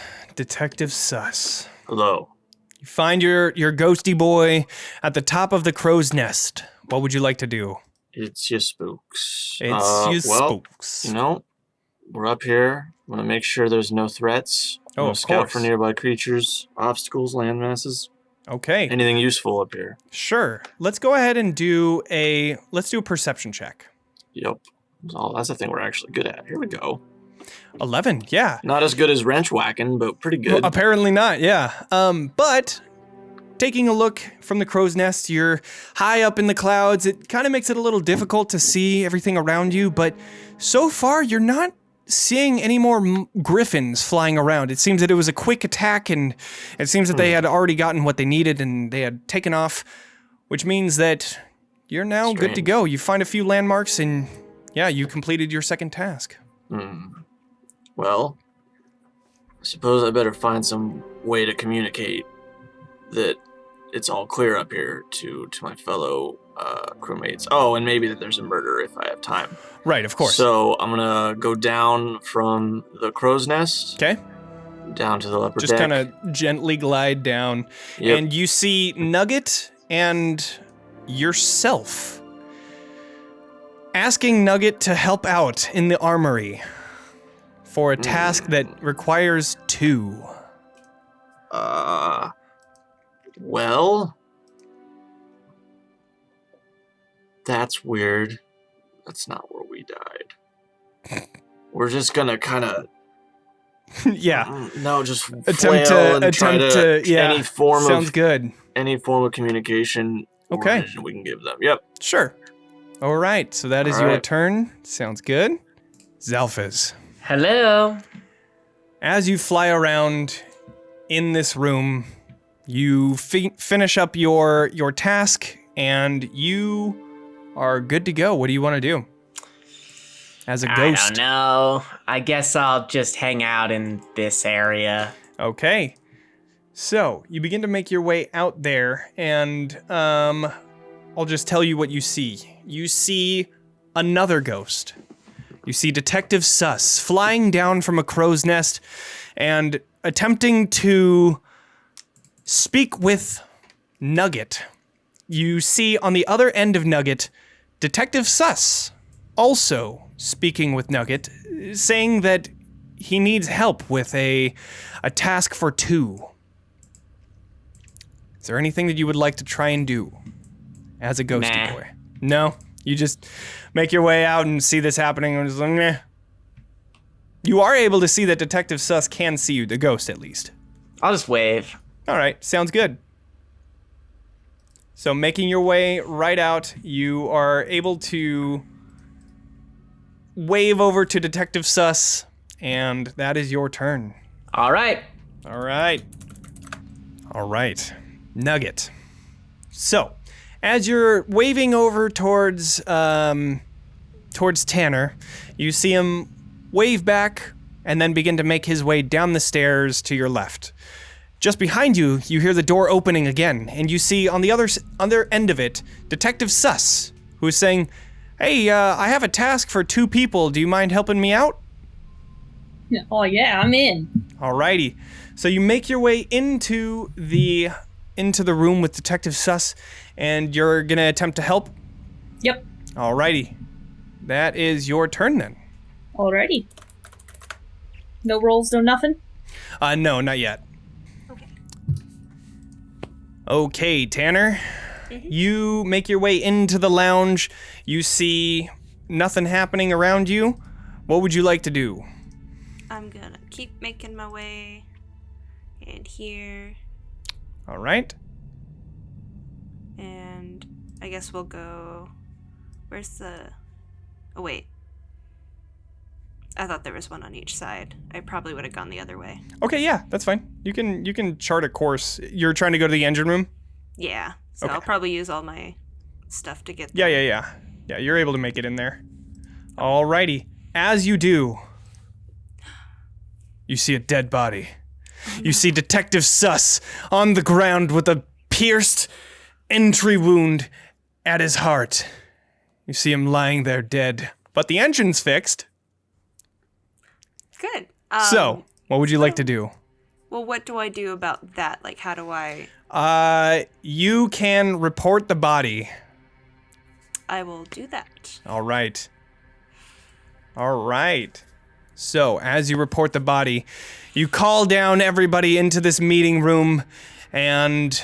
Hello. You find your ghosty boy at the top of the crow's nest. What would you like to do? It's your spooks. It's you well, spooks. You know, we're up here. Want to make sure there's no threats. Oh, Wanna of scout course. for nearby creatures, obstacles, land masses, Okay, anything useful up here. sure. Let's go ahead and do a perception check. Yep. That's the thing we're actually good at. Here we go. 11, yeah. Not as good as wrench whacking, but pretty good. Well, apparently not, yeah. But taking a look from the crow's nest. You're high up in the clouds. It kind of makes it a little difficult to see everything around you, but so far you're not seeing any more griffins flying around. It seems that it was a quick attack, and it seems that they had already gotten what they needed and they had taken off, which means that you're now good to go. You find a few landmarks and yeah, you completed your second task. Well, I suppose I better find some way to communicate that it's all clear up here to my fellow crewmates. Oh, and maybe that there's a murder if I have time. Right, of course. So I'm gonna go down from the crow's nest. Okay. Down to the leopard Just deck. kind of gently glide down. Yep. And you see Nugget and yourself asking Nugget to help out in the armory for a task that requires 2. Well, that's weird. That's not where we died. We're just gonna kind of yeah. just Attempt flail to and try to yeah. any form Sounds of good. any form of communication or Okay. vision we can give them. Yep. Sure. All right. So that is All your right. turn. Sounds good. Zalphys. Hello. As you fly around in this room, you finish up your task and you are good to go. What do you want to do? As a ghost. I don't know. I guess I'll just hang out in this area. Okay. So, you begin to make your way out there, and I'll just tell you what you see. You see another ghost. You see Detective Sus flying down from a crow's nest and attempting to speak with Nugget. You see on the other end of Nugget, Detective Sus also speaking with Nugget, saying that he needs help with a task for 2. Is there anything that you would like to try and do as a ghosty Nah. boy? No? You just make your way out and see this happening and just like, meh. You are able to see that Detective Sus can see you, the ghost at least. I'll just wave. All right, sounds good. So making your way right out, you are able to wave over to Detective Sus, and that is your turn. All right. All right. All right. Nugget. So, as you're waving over towards Tanner, you see him wave back and then begin to make his way down the stairs to your left. Just behind you, you hear the door opening again, and you see on the other end of it, Detective Sus, who is saying, "Hey, I have a task for 2 people. Do you mind helping me out?" Oh yeah, I'm in. Alrighty. So you make your way into the room with Detective Sus, and you're gonna attempt to help? Yep. Alrighty. That is your turn then. Alrighty. No rolls, no nothing? No, not yet. Okay, Tanner. You make your way into the lounge. You see nothing happening around you. What would you like to do? I'm gonna keep making my way in here, All right. and I guess we'll go. Where's the? Oh wait. I thought there was one on each side. I probably would have gone the other way. Okay, yeah, that's fine. You can chart a course. You're trying to go to the engine room? Yeah. So Okay. I'll probably use all my stuff to get there. Yeah. Yeah, you're able to make it in there. Alrighty. As you do, you see a dead body. You see Detective Sus on the ground with a pierced entry wound at his heart. You see him lying there dead. But the engine's fixed. Good. So, what would you like to do? Well, what do I do about that? Like, how do I? You can report the body. I will do that. All right. So, as you report the body, you call down everybody into this meeting room, and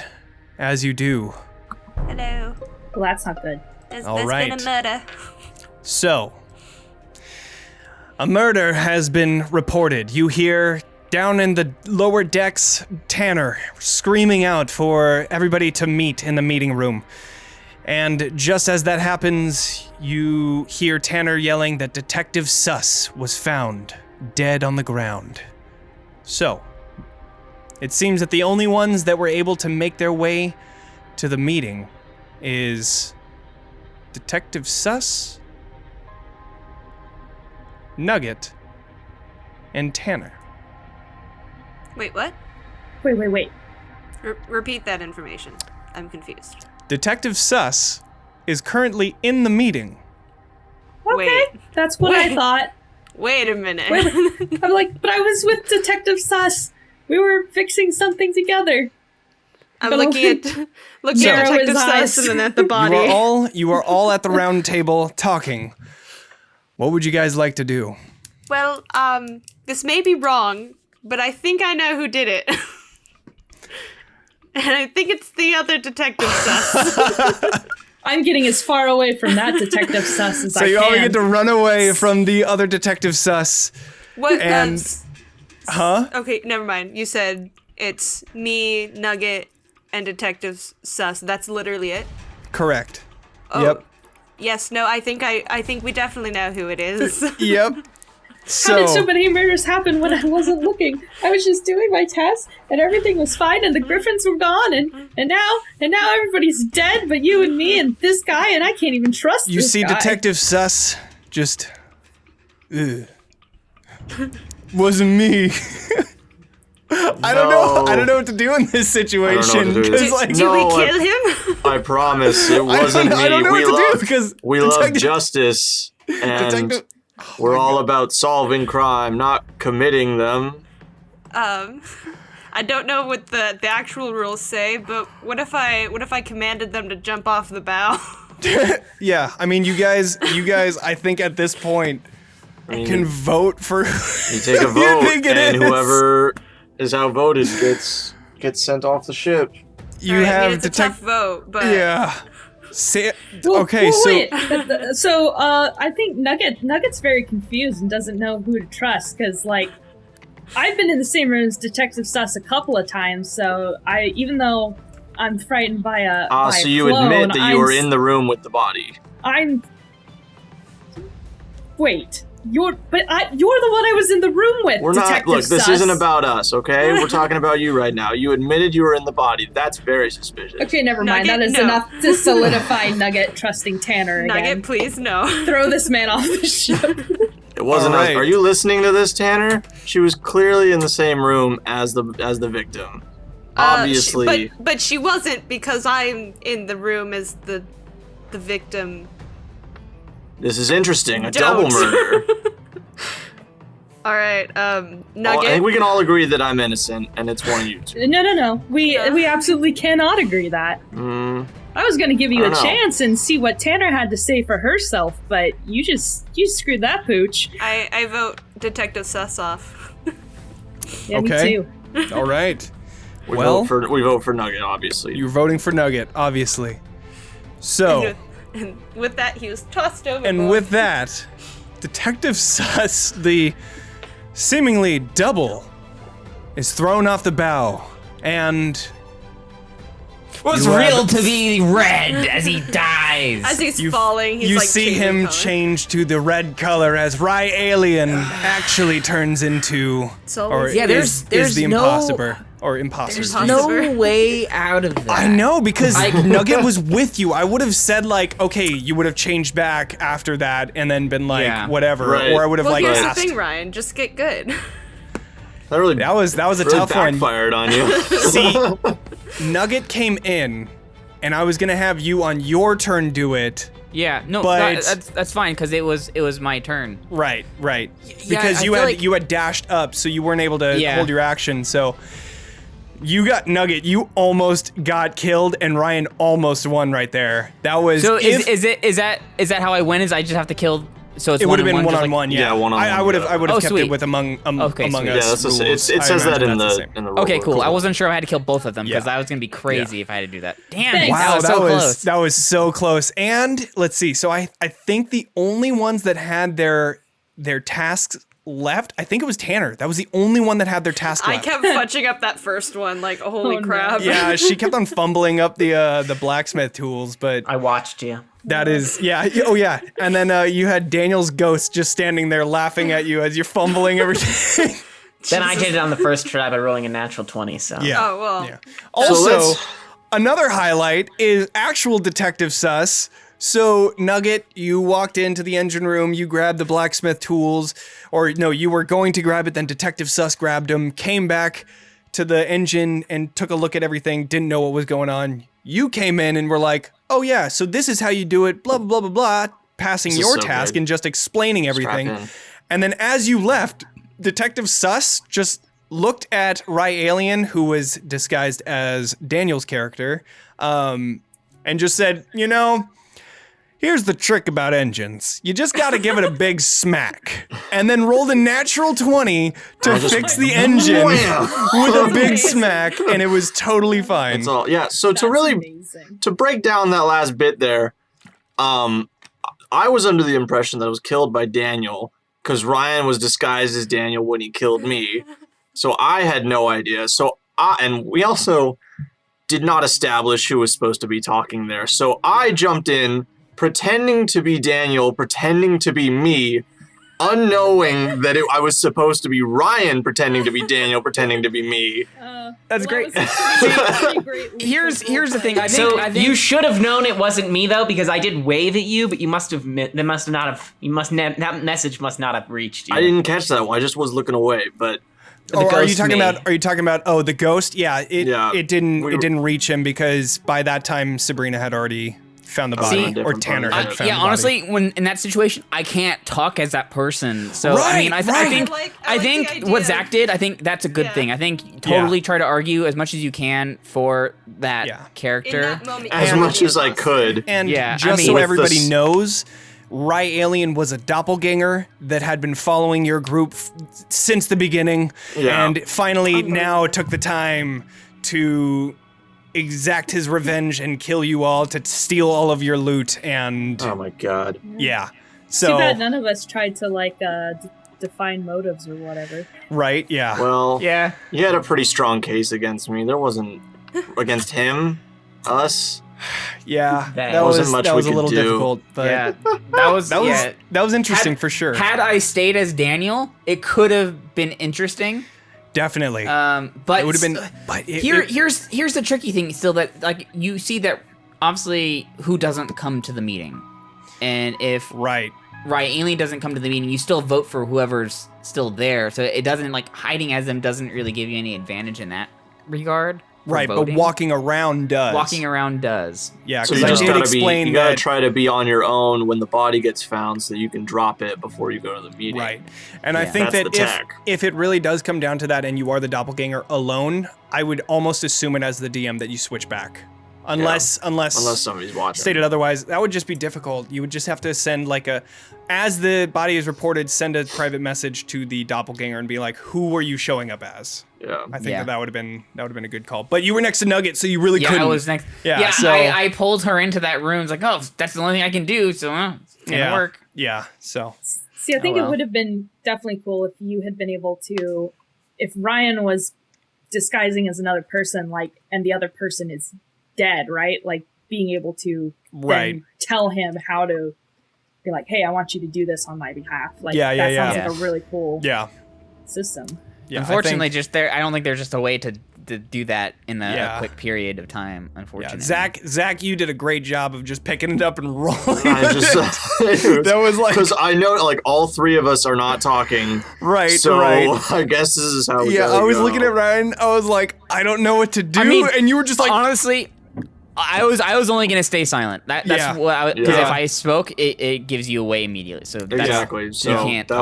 as you do, Hello. Well, that's not good. There's All been right. a murder. so, a murder has been reported. You hear down in the lower decks, Tanner screaming out for everybody to meet in the meeting room. And just as that happens, you hear Tanner yelling that Detective Sus was found dead on the ground. So, it seems that the only ones that were able to make their way to the meeting is Detective Sus, Nugget, and Tanner. Wait, what? Wait. Repeat that information. I'm confused. Detective Sus is currently in the meeting. Okay, Wait. that's what I thought. Wait a minute. I'm like, but I was with Detective Sus. We were fixing something together. I'm But looking at Narrow Detective his Sus eyes. and then at the body. You are all at the round table talking. What would you guys like to do? Well, this may be wrong, but I think I know who did it. And I think it's the other Detective Sus. I'm getting as far away from that Detective Sus as I So can. you all get to run away from the other Detective Sus. What? And- Huh? Okay, never mind. You said it's me, Nugget, and Detective Sus. That's literally it. Correct. Oh, Yep. Yes. No. I think we definitely know who it is. Yep. How did so many murders happen when I wasn't looking? I was just doing my test, and everything was fine, and the Griffins were gone, and now everybody's dead, but you and me and this guy, and I can't even trust You this see guy. Detective Sus just... Ugh. Wasn't me. I don't know what to do in this situation. do. 'Cause, like, Did we No, kill him? I promise it wasn't me. I don't know we what to love, do because we love justice, and Detective- we're all about solving crime, not committing them. I don't know what the actual rules say, but what if I commanded them to jump off the bow? Yeah, I mean, you guys, I think at this point can vote for. You take a who vote, you think it and is. whoever is outvoted gets sent off the ship. You Alright, I have mean, it's a tough vote, but Yeah. Say, Well, okay, so wait. So I think Nugget's very confused and doesn't know who to trust because like I've been in the same room as Detective Sus a couple of times, so even though I'm frightened by a So you clone, admit that you were in the room with the body. Wait. You're the one I was in the room with. We're Detective not. Look, this Sus. isn't about us, okay? We're talking about you right now. You admitted you were in the body. That's very suspicious. Okay, never mind. Nugget, That is no. enough to solidify Nugget trusting Tanner again. Nugget, please no. Throw this man off the ship. It wasn't All us. right. Are you listening to this, Tanner? She was clearly in the same room as the victim. Obviously. But she wasn't because I'm in the room as the victim. This is interesting. A Don't. double murder. All right, Well, Nugget. I think we can all agree that I'm innocent, and it's one of you two. No. We absolutely cannot agree that. I was gonna give you I a don't know. chance and see what Tanner had to say for herself, but you screwed that pooch. I vote Detective Sus off. Yeah, Okay. me too. all right. We Well- vote for Nugget, obviously. You're voting for Nugget, obviously. So, And with that, he was tossed over. and with that, Detective Sus, the seemingly double, is thrown off the bow, and Was You have- real to be red as he dies. as he's you, falling, he's you like see changing him color. change to the red color as Rye Alien actually turns into, So or Yeah, is there's the no- imposter, or imposter. There's Jesus. no way out of that. I know, because Like- Nugget was with you. I would have said, like, okay, you would have changed back after that and then been like, Yeah. whatever. Right. Or I would have, Well, like, here's asked. the thing, Ryan. Just get good. That really, That was a really tough one. backfired on you. See, Nugget came in, and I was going to have you on your turn do it. Yeah, no, But- that's fine because it was my turn. Right. Yeah, Because I you feel had like- you had dashed up, so you weren't able to Yeah. hold your action. So you got Nugget. You almost got killed, and Ryan almost won right there. That was So if, is that how I win? Is I just have to kill? So it's it would have been one-on-one, one just on one. Yeah, yeah, one-on-one, I would have yeah. I would have Oh, kept sweet. it with among Okay, among sweet. us. Yeah, that's rules. it I says that imagine in that's the same. in the rule Okay, book. cool. I wasn't sure I had to kill both of them because Yeah. that was gonna be crazy if I had to do that. Damn it! Thanks. Wow, that was so close. that was so close. And let's see. So I think the only ones that had their tasks left, I think it was Tanner. That was the only one that had their task I left. kept fudging up that first one, like, holy Oh, no. crap. Yeah, she kept on fumbling up the blacksmith tools, but I watched you. that is, yeah. Oh, yeah. And then you had Daniel's ghost just standing there laughing at you as you're fumbling everything. Then I did it on the first try by rolling a natural 20, so. Yeah. Oh, well. Yeah. Also, let's- another highlight is actual Detective Sus. So, Nugget, you walked into the engine room, you grabbed the blacksmith tools, or no, you were going to grab it, then Detective Sus grabbed them, came back to the engine and took a look at everything, didn't know what was going on. You came in and were like, oh yeah, so this is how you do it, blah, blah, blah, blah, blah, passing This is your so task good. and just explaining everything. in. And then as you left, Detective Sus just looked at Rye Alien, who was disguised as Daniel's character, and just said, you know, here's the trick about engines. You just gotta give it a big smack. And then rolled a natural 20 to just fix the engine wham! with a big amazing. smack, and it was totally fine. That's all. Yeah. So to That's really amazing. to break down that last bit there, I was under the impression that I was killed by Daniel because Ryan was disguised as Daniel when he killed me. So I had no idea. And we also did not establish who was supposed to be talking there. So I jumped in, pretending to be Daniel, pretending to be me, unknowing that I was supposed to be Ryan, pretending to be Daniel, pretending to be me. That's great. Here's the thing. I So think you should have known it wasn't me though, because I did wave at you, but you must have. That message must not have reached you. I didn't catch that one. I just was looking away. But Or are you ghost talking me. about? Are you talking about? Oh, the ghost. Yeah, Yeah, it didn't reach him because by that time Sabrina had already found the body, See? or Tanner I- had found yeah, the body. honestly, when in that situation, I can't talk as that person. So I mean, I Right, think right. I I think like the what idea. Zach did, I think that's a good Yeah. thing. I think totally try to argue as much as you can for that Yeah. In character. that moment, as you much really as I must. could. And Yeah, I just mean- so With everybody this- knows, Rye Alien was a doppelganger that had been following your group since the beginning, Yeah. and finally now took the time to exact his revenge and kill you all, to steal all of your loot, and Oh my god. yeah. Too So bad none of us tried to define motives or whatever. right, yeah. Well, Yeah. he had a pretty strong case against me. There wasn't against him, us. Yeah, That that wasn't was much that we was a could little do. difficult, but Yeah. That was that was interesting Had- for sure. Had I stayed as Daniel, it could have been interesting. Definitely, But it would have been. But here's the tricky thing still, that like you see that obviously who doesn't come to the meeting, and if right. Alien doesn't come to the meeting, you still vote for whoever's still there. So it doesn't, like, hiding as them doesn't really give you any advantage in that regard. for Right, but voting. walking around does. Walking around does. Yeah, So because you I just did gotta explain you gotta that. try to be on your own when the body gets found, so you can drop it before you go to the meeting. Right. And I Yeah. think That's that the tack. if it really does come down to that and you are the doppelganger alone, I would almost assume it as the DM that you switch back. Unless Unless somebody's watching. stated otherwise, that would just be difficult. You would just have to send as the body is reported, send a private message to the doppelganger and be like, who were you showing up as? Yeah. I think Yeah. that would have been a good call. But you were next to Nugget, so you really Yeah, couldn't. I was next. Yeah, Yeah, so- I pulled her into that room. It's like, oh, that's the only thing I can do, so it's gonna yeah. work. Yeah. So See, I think well. it would have been definitely cool if you had been able to, if Ryan was disguising as another person, and the other person is dead, right? Like being able to Right. then tell him how to be like, hey, I want you to do this on my behalf. Like Yeah, that yeah, sounds yeah. like a really cool yeah. system. Yeah. I Unfortunately, think- I don't think there's just a way to do that in a Yeah. quick period of time. yeah, Unfortunately, Zach, you did a great job of just picking it up and rolling. I just That was like because I know all three of us are not talking, right, so right. I guess this is how. Yeah, I was looking at Ryan. I was like, I don't know what to do, I mean, and you were just like, honestly, I was only gonna stay silent. That's Yeah. what because Yeah. if I spoke, it gives you away immediately. So that's, Exactly. So can't that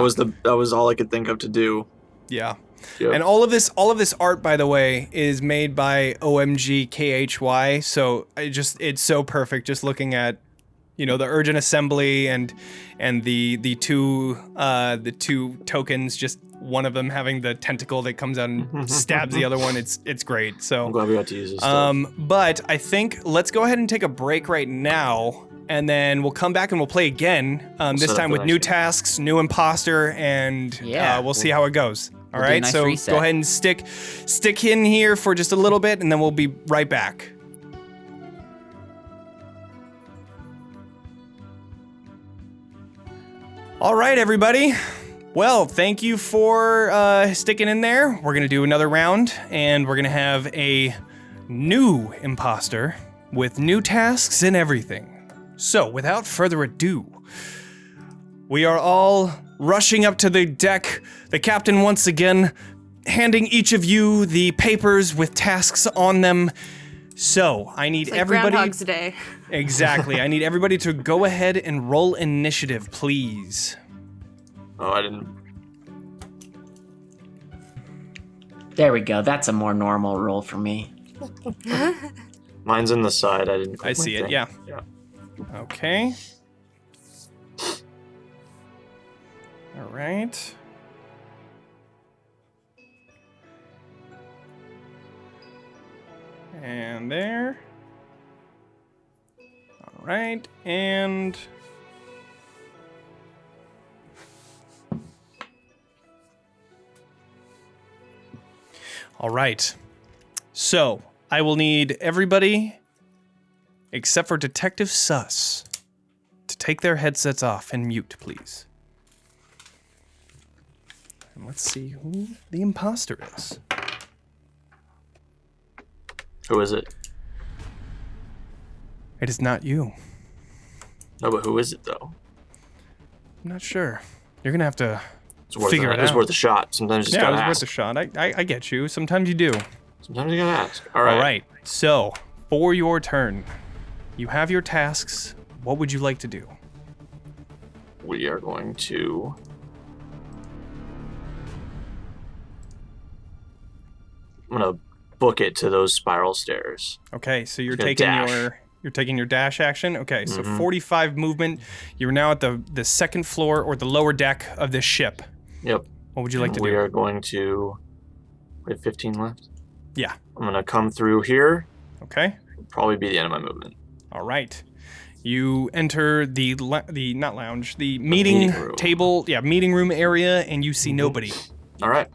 talk. was all I could think of to do. yeah. Yep. And all of this art, by the way, is made by OMGKHY. So it's so perfect. Just looking at, the Urgent Assembly and the two tokens. Just one of them having the tentacle that comes out and stabs the other one. It's great. So I'm glad we got to use this stuff. But I think let's go ahead and take a break right now. and then we'll come back and we'll play again. This set up time the with next new game. tasks, new imposter, and we'll see how it goes. All We'll do a right, nice so reset. go ahead and stick in here for just a little bit, and then we'll be right back. All right, everybody. Well, thank you for sticking in there. We're gonna do another round, and we're gonna have a new imposter with new tasks and everything. So, without further ado, we are all rushing up to the deck. The captain once again handing each of you the papers with tasks on them. So, I need It's like everybody. Groundhog's Day. Exactly. I need everybody to go ahead and roll initiative, please. Oh, I didn't. There we go. That's a more normal roll for me. Mine's in the side. I didn't. I click my see it, thing. yeah. Yeah. Okay. All right. And there. All right, and all right. So, I will need everybody except for Detective Sus to take their headsets off and mute, please. And let's see who the imposter is. Who is it? It is not you. No, but who is it though? I'm not sure. You're gonna have to It's worth figure it It's out. worth a shot. Sometimes you just Yeah, it gotta was ask. worth a shot. I get you. Sometimes you do. Sometimes you gotta ask. All right. All right. So, for your turn, you have your tasks. What would you like to do? We are going to. I'm gonna book it to those spiral stairs. Okay, so you're Gonna taking dash. you're taking your dash action. Okay, so Mhm. 45 movement. You're now at the second floor or the lower deck of this ship. Yep. What would you like to we do? are going to. We have 15 left. Yeah. I'm gonna come through here. Okay. Probably be the end of my movement. All right. You enter the not lounge, the meeting meeting room. table, meeting room area, and you see nobody. All right.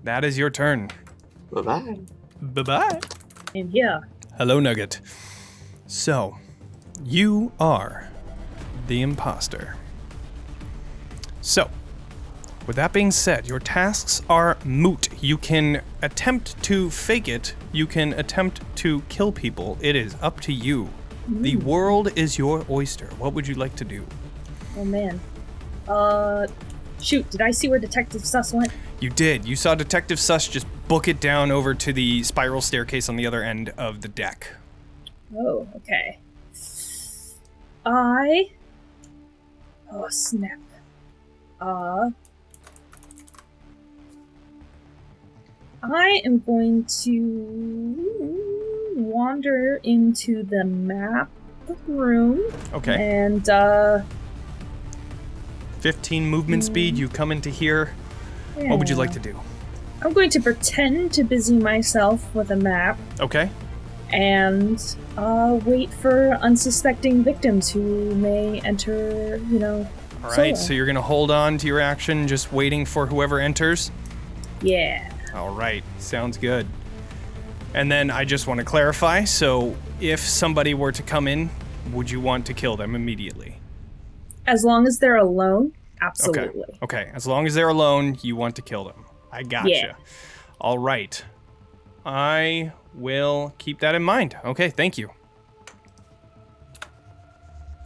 That is your turn. Bye bye. Bye bye. And yeah, Hello, Nugget. So, you are the imposter. So, with that being said, your tasks are moot. You can attempt to fake it. You can attempt to kill people. It is up to you. The world is your oyster. What would you like to do? oh man. Shoot, did I see where Detective Sus went? You did. You saw Detective Sus just book it down over to the spiral staircase on the other end of the deck. Oh, okay. Oh, snap. I am going to wander into the map room Okay. and 15 movement speed. You come into here. What would you like to do? I'm going to pretend to busy myself with a map Okay. and wait for unsuspecting victims who may enter, All right. solo. So you're going to hold on to your action, just waiting for whoever enters. Yeah. All right, sounds good. And then I just want to clarify, so if somebody were to come in, would you want to kill them immediately? As long as they're alone, absolutely. Okay, as long as they're alone, you want to kill them. I gotcha. Yeah. All right. I will keep that in mind. Okay, thank you.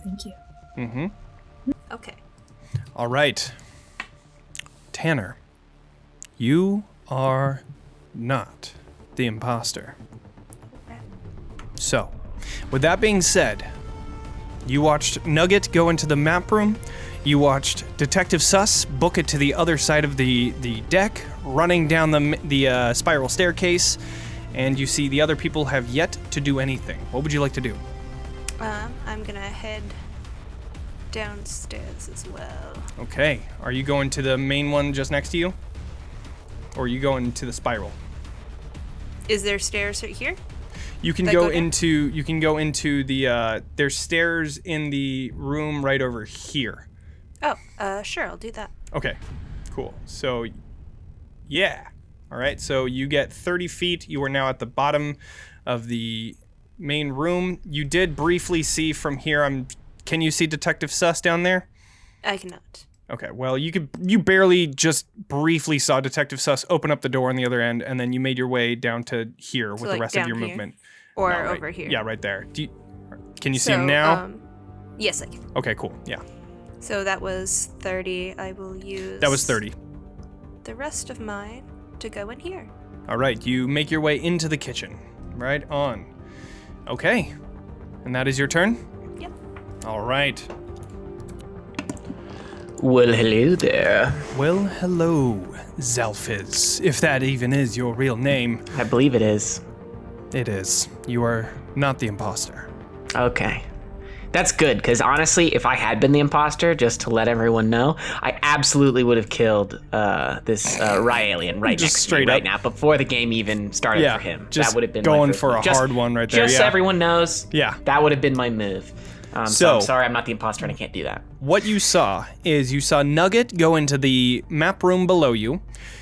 Thank you. Mm-hmm. Okay. All right. Tanner, you are not the imposter. So, with that being said, you watched Nugget go into the map room. You watched Detective Sus book it to the other side of the deck, running down the spiral staircase, and you see the other people have yet to do anything. What would you like to do? I'm gonna head downstairs as well. Okay. Are you going to the main one just next to you? Or are you going to the spiral? Is there stairs right here? You can Did I go go down? into the there's stairs in the room right over here. Oh, sure, I'll do that. Okay, cool. So, yeah. All right, so you get 30 feet. You are now at the bottom of the main room. You did briefly see from here, can you see Detective Suss down there? I cannot. Okay, well, you barely just briefly saw Detective Suss open up the door on the other end, and then you made your way down to here with the like, rest of down your here? movement. Or No, right- over here. Yeah, right there. Can you see him now? Yes, I can. Okay, cool. Yeah, So that was 30. I will use... that was 30. The rest of mine to go in here. All right, you make your way into the kitchen. Right on. Okay, and that is your turn? Yep. All right. Well, hello there. Well, hello, Zalfiz, if that even is your real name. I believe it is. It is. You are not the imposter. Okay. That's good, because honestly, if I had been the imposter, just to let everyone know, I absolutely would have killed this Rye alien right Just next to straight me right up. now before the game even started Yeah, for him. just that would have been going my first for move. a hard one right there, Just so yeah. everyone knows, Yeah. that would have been my move. So So- I'm sorry, I'm not the imposter and I can't do that. What you saw is you saw Nugget go into the map room below you.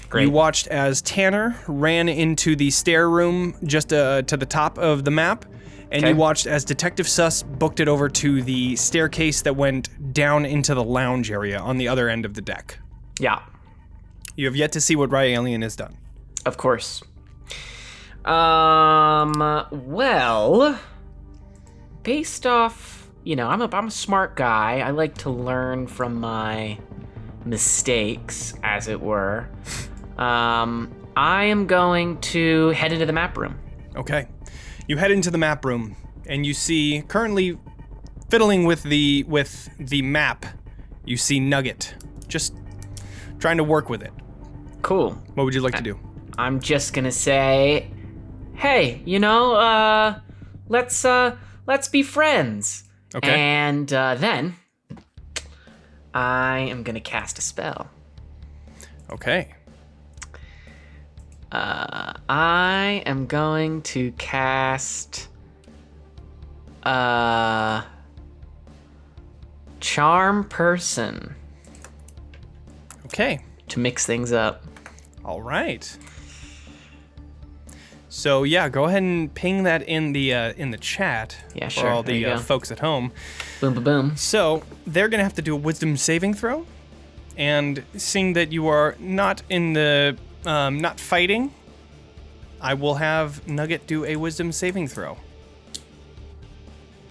Great. You watched as Tanner ran into the stair room just to the top of the map. And Okay. you watched as Detective Suss booked it over to the staircase that went down into the lounge area on the other end of the deck. Yeah, You have yet to see what Rye Alien has done. of course. Well, based off, I'm a smart guy. I like to learn from my mistakes, as it were. I am going to head into the map room. Okay. You head into the map room, and you see, currently fiddling with the map, you see Nugget, just trying to work with it. Cool. What would you like to do? I'm just gonna say, hey, let's be friends. Okay. And then I am gonna cast a spell. Okay. I am going to cast Charm Person Okay. to mix things up. All right. So yeah, go ahead and ping that in the chat Yeah, for sure. all There you the go. folks at home. Boom, boom, boom. So they're gonna have to do a Wisdom saving throw, and seeing that you are not in the not fighting, I will have Nugget do a Wisdom saving throw.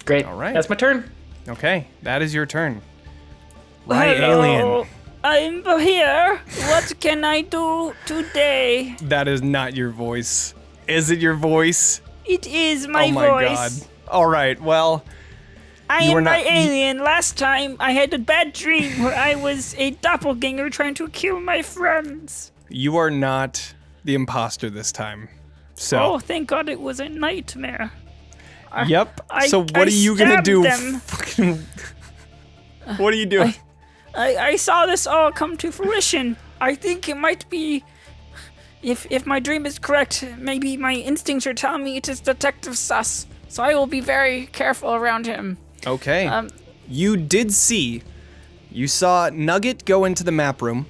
Great. All right. That's my turn. Okay, that is your turn. Right, alien. I'm here. What can I do today? That is not your voice. Is it your voice? It is my oh my voice. god. All right. Well, I You were am not- my alien. Last time I had a bad dream where I was a doppelganger trying to kill my friends. you are not the imposter this time. So, Oh, thank God it was a nightmare. yep. I- So what I are you gonna stabbed do? them. Fucking. What are you doing? I saw this all come to fruition. I think it might be, if my dream is correct, maybe my instincts are telling me it is Detective Suss. So I will be very careful around him. Okay. Um, You did see. You saw Nugget go into the map room.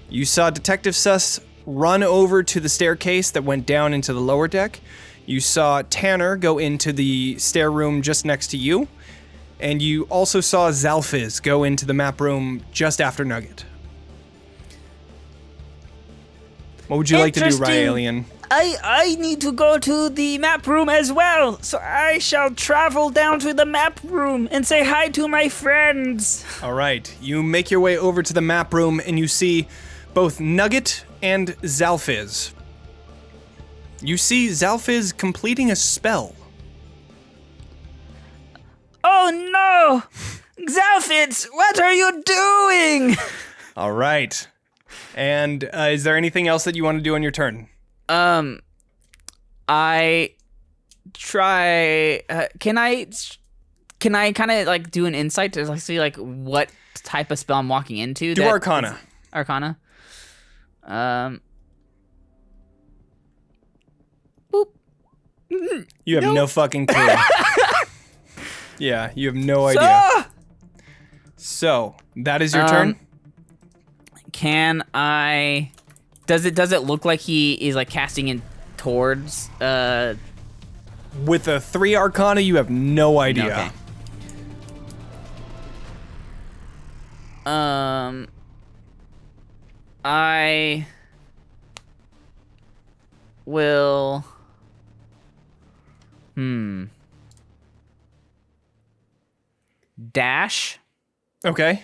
You saw Detective Suss run over to the staircase that went down into the lower deck. You saw Tanner go into the stair room just next to you. And you also saw Zalfiz go into the map room just after Nugget. What would you like to do, Rye Interesting. Alien? I need to go to the map room as well. So I shall travel down to the map room and say hi to my friends. All right, you make your way over to the map room and you see both Nugget and Zalfiz. You see Zalfiz completing a spell. Oh no! Zalfitz, what are you doing? All right. And is there anything else that you want to do on your turn? I try. Can I kind of like do an insight to like see like what type of spell I'm walking into? Do that Arcana. is- Arcana. Boop. You have no fucking clue. Yeah, you have no idea. So, that is your turn? Can I... Does it look like he is like casting in towards... With a 3 Arcana, you have no idea. Okay. I will... Dash? Okay.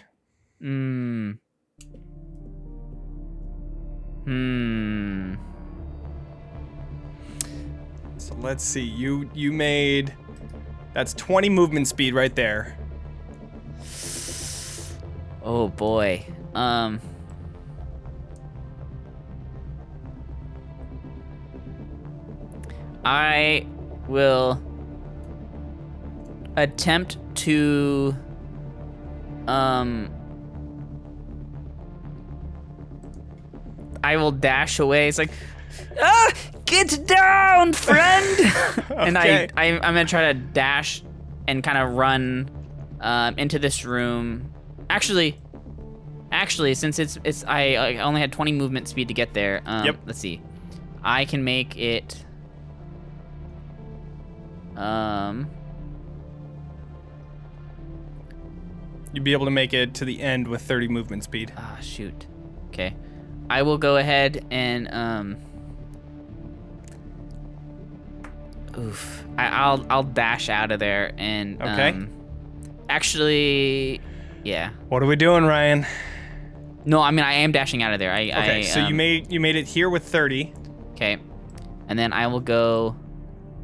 So let's see. You made... That's 20 movement speed right there. Oh boy. I will attempt to I will dash away. It's like, get down, friend. And I'm gonna try to dash and kind of run into this room. Actually, since it's I only had 20 movement speed to get there. Yep. Let's see. I can make it. You'd be able to make it to the end with 30 movement speed. Ah, shoot. Okay. I will go ahead and I'll dash out of there and Okay. Actually, yeah. What are we doing, Ryan? No, I mean I am dashing out of there. Okay, so you made it here with 30. Okay. And then I will go.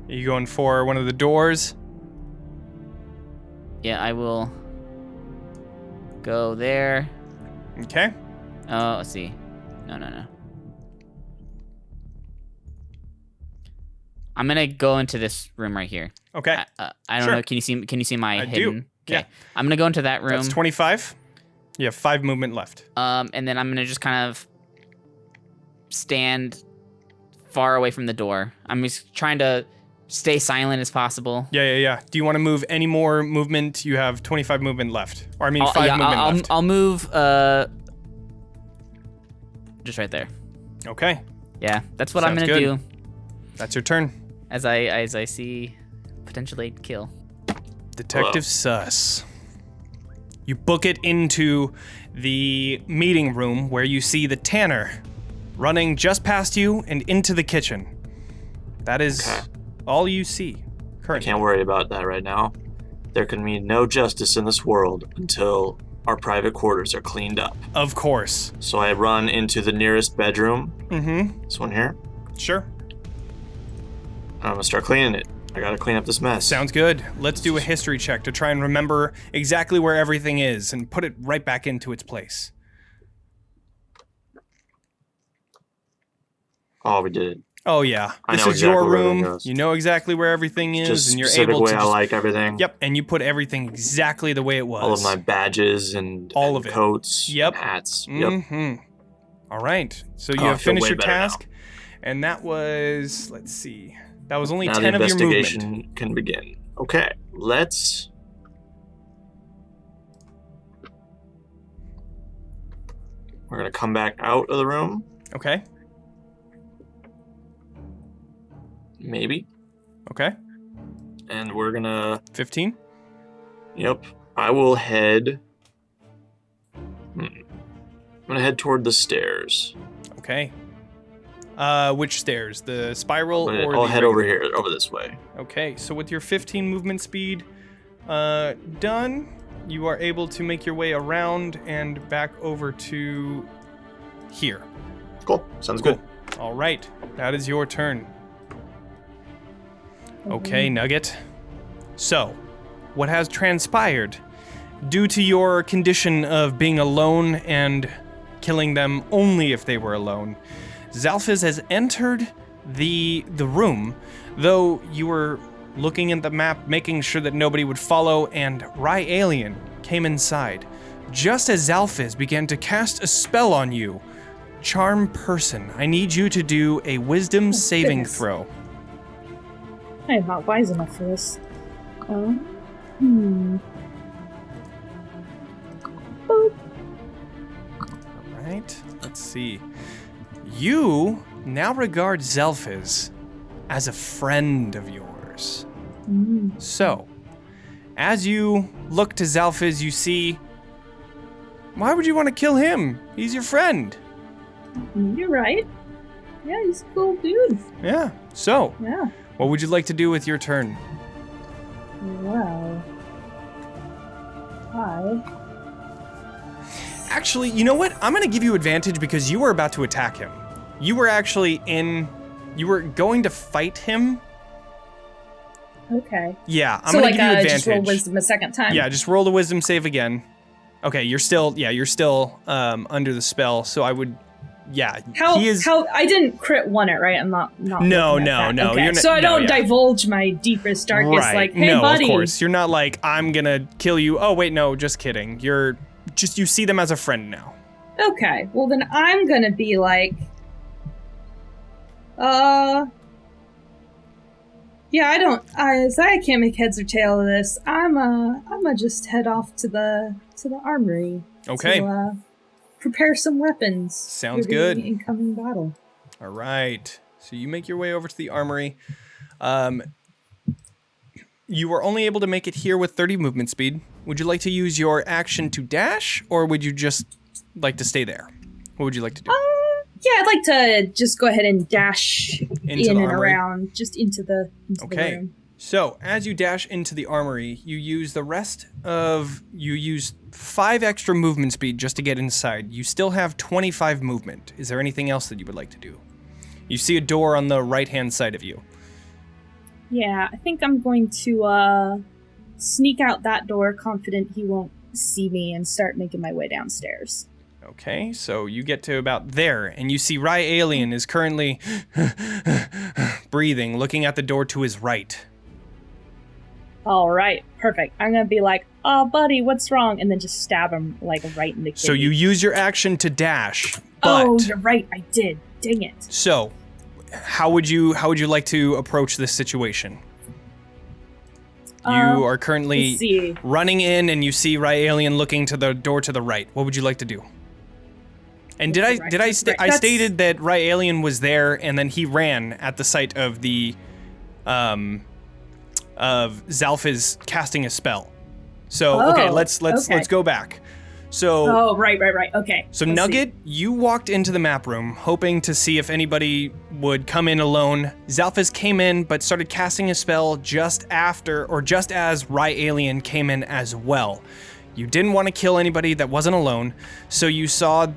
Are you going for one of the doors? Yeah, I will go there. Okay. Oh, let's see. No. I'm gonna go into this room right here. Okay. I don't Sure. know. Can you see my I hidden? do. Okay. Yeah. I'm gonna go into that room. That's 25. You have 5 movement left. And then I'm gonna just kind of stand far away from the door. I'm just trying to stay silent as possible. Yeah. Do you want to move any more movement? You have 25 movement left. Or I mean 5 movement left. I'll move just right there. Okay. Yeah, that's what I'm Sounds gonna good. do That's your turn. as I see potentially kill. Detective Sus. You book it into the meeting room where you see the tanner running just past you and into the kitchen. That is Okay. all you see I currently. can't worry about that right now. There can be no justice in this world until our private quarters are cleaned up. Of course. So I run into the nearest bedroom. Mm-hmm. This one here. Sure. I'm gonna start cleaning it. I gotta clean up this mess. Sounds good. Let's do a history check to try and remember exactly where everything is and put it right back into its place. Oh, we did it. Oh yeah, I this know is your exactly where room. everything goes. You know exactly where everything is, Just and you're specific able way to. I Just, like everything. Yep, and you put everything exactly the way it was. All of my badges and All and of it. coats, Yep. hats. Yep. Mm-hmm. All right, so you Oh, I have feel finished way your better now. task, and that was, let's see, that was only Now 10 the of your movement. investigation can begin. Okay, let's. We're gonna come back out of the room, Okay. maybe, Okay. and we're gonna. 15. Yep, I will head. I'm gonna head toward the stairs. Okay. Which stairs? The spiral or I'll the head over regular? here, over this way. Okay, so with your 15 movement speed done, you are able to make your way around and back over to here. Cool. Sounds Cool. good. All right, that is your turn. Okay, Nugget. So, what has transpired? Due to your condition of being alone and killing them only if they were alone, Zalphys has entered the room, though you were looking at the map, making sure that nobody would follow, and Rye Alien came inside. Just as Zalphys began to cast a spell on you, Charm Person, I need you to do a Wisdom saving goodness. throw. I am not wise enough for this. Boop. All right, let's see. You now regard Zelphis as a friend of yours. So, as you look to Zelphis, you see, why would you want to kill him? He's your friend. You're right. Yeah, he's a cool dude. Yeah, so, Yeah. what would you like to do with your turn? Well, Actually, you know what? I'm going to give you advantage because you were about to attack him. You were going to fight him. Okay. Yeah, I'm so going to give you advantage. just roll wisdom a second time. Yeah, just roll the wisdom save again. Okay, you're still under the spell, so I would, How he is. I didn't crit one it, right? I'm not. No. Okay. You're so I don't divulge my deepest, darkest, right. like, hey, no, buddy. of course. You're not like, I'm gonna kill you. Oh, wait, no, just kidding. You see them as a friend now. Okay, well then I'm gonna be like, yeah, I can't make heads or tail of this. I'ma just head off to the armory. Okay. To, prepare some weapons. Sounds for the good. incoming battle. All right. So you make your way over to the armory. You were only able to make it here with 30 movement speed. Would you like to use your action to dash, or would you just like to stay there? What would you like to do? Yeah, I'd like to just go ahead and dash Into in the and armory? around, just into the Okay. room. So as you dash into the armory, you use 5 extra movement speed just to get inside. You still have 25 movement. Is there anything else that you would like to do? You see a door on the right-hand side of you. Yeah, I think I'm going to sneak out that door, confident he won't see me, and start making my way downstairs. Okay, so you get to about there, and you see Rye Alien is currently breathing, looking at the door to his right. All right, perfect. I'm gonna be like, "Oh, buddy, what's wrong?" and then just stab him like right in the kidney. So you use your action to dash, but Oh, you're right. I did. Dang it. so how would you like to approach this situation? You are currently Let's see. running in, and you see Rye Alien looking to the door to the right. What would you like to do? And Right. I That's- stated that Rye Alien was there, and then he ran at the sight of the of Zalphis casting a spell. So okay, Oh, let's okay. go back. So Oh, right. Okay. So Let's Nugget, you walked into the map room hoping to see if anybody would come in alone. Zalphis came in but started casting a spell just as Rye Alien came in as well. You didn't want to kill anybody that wasn't alone, so you saw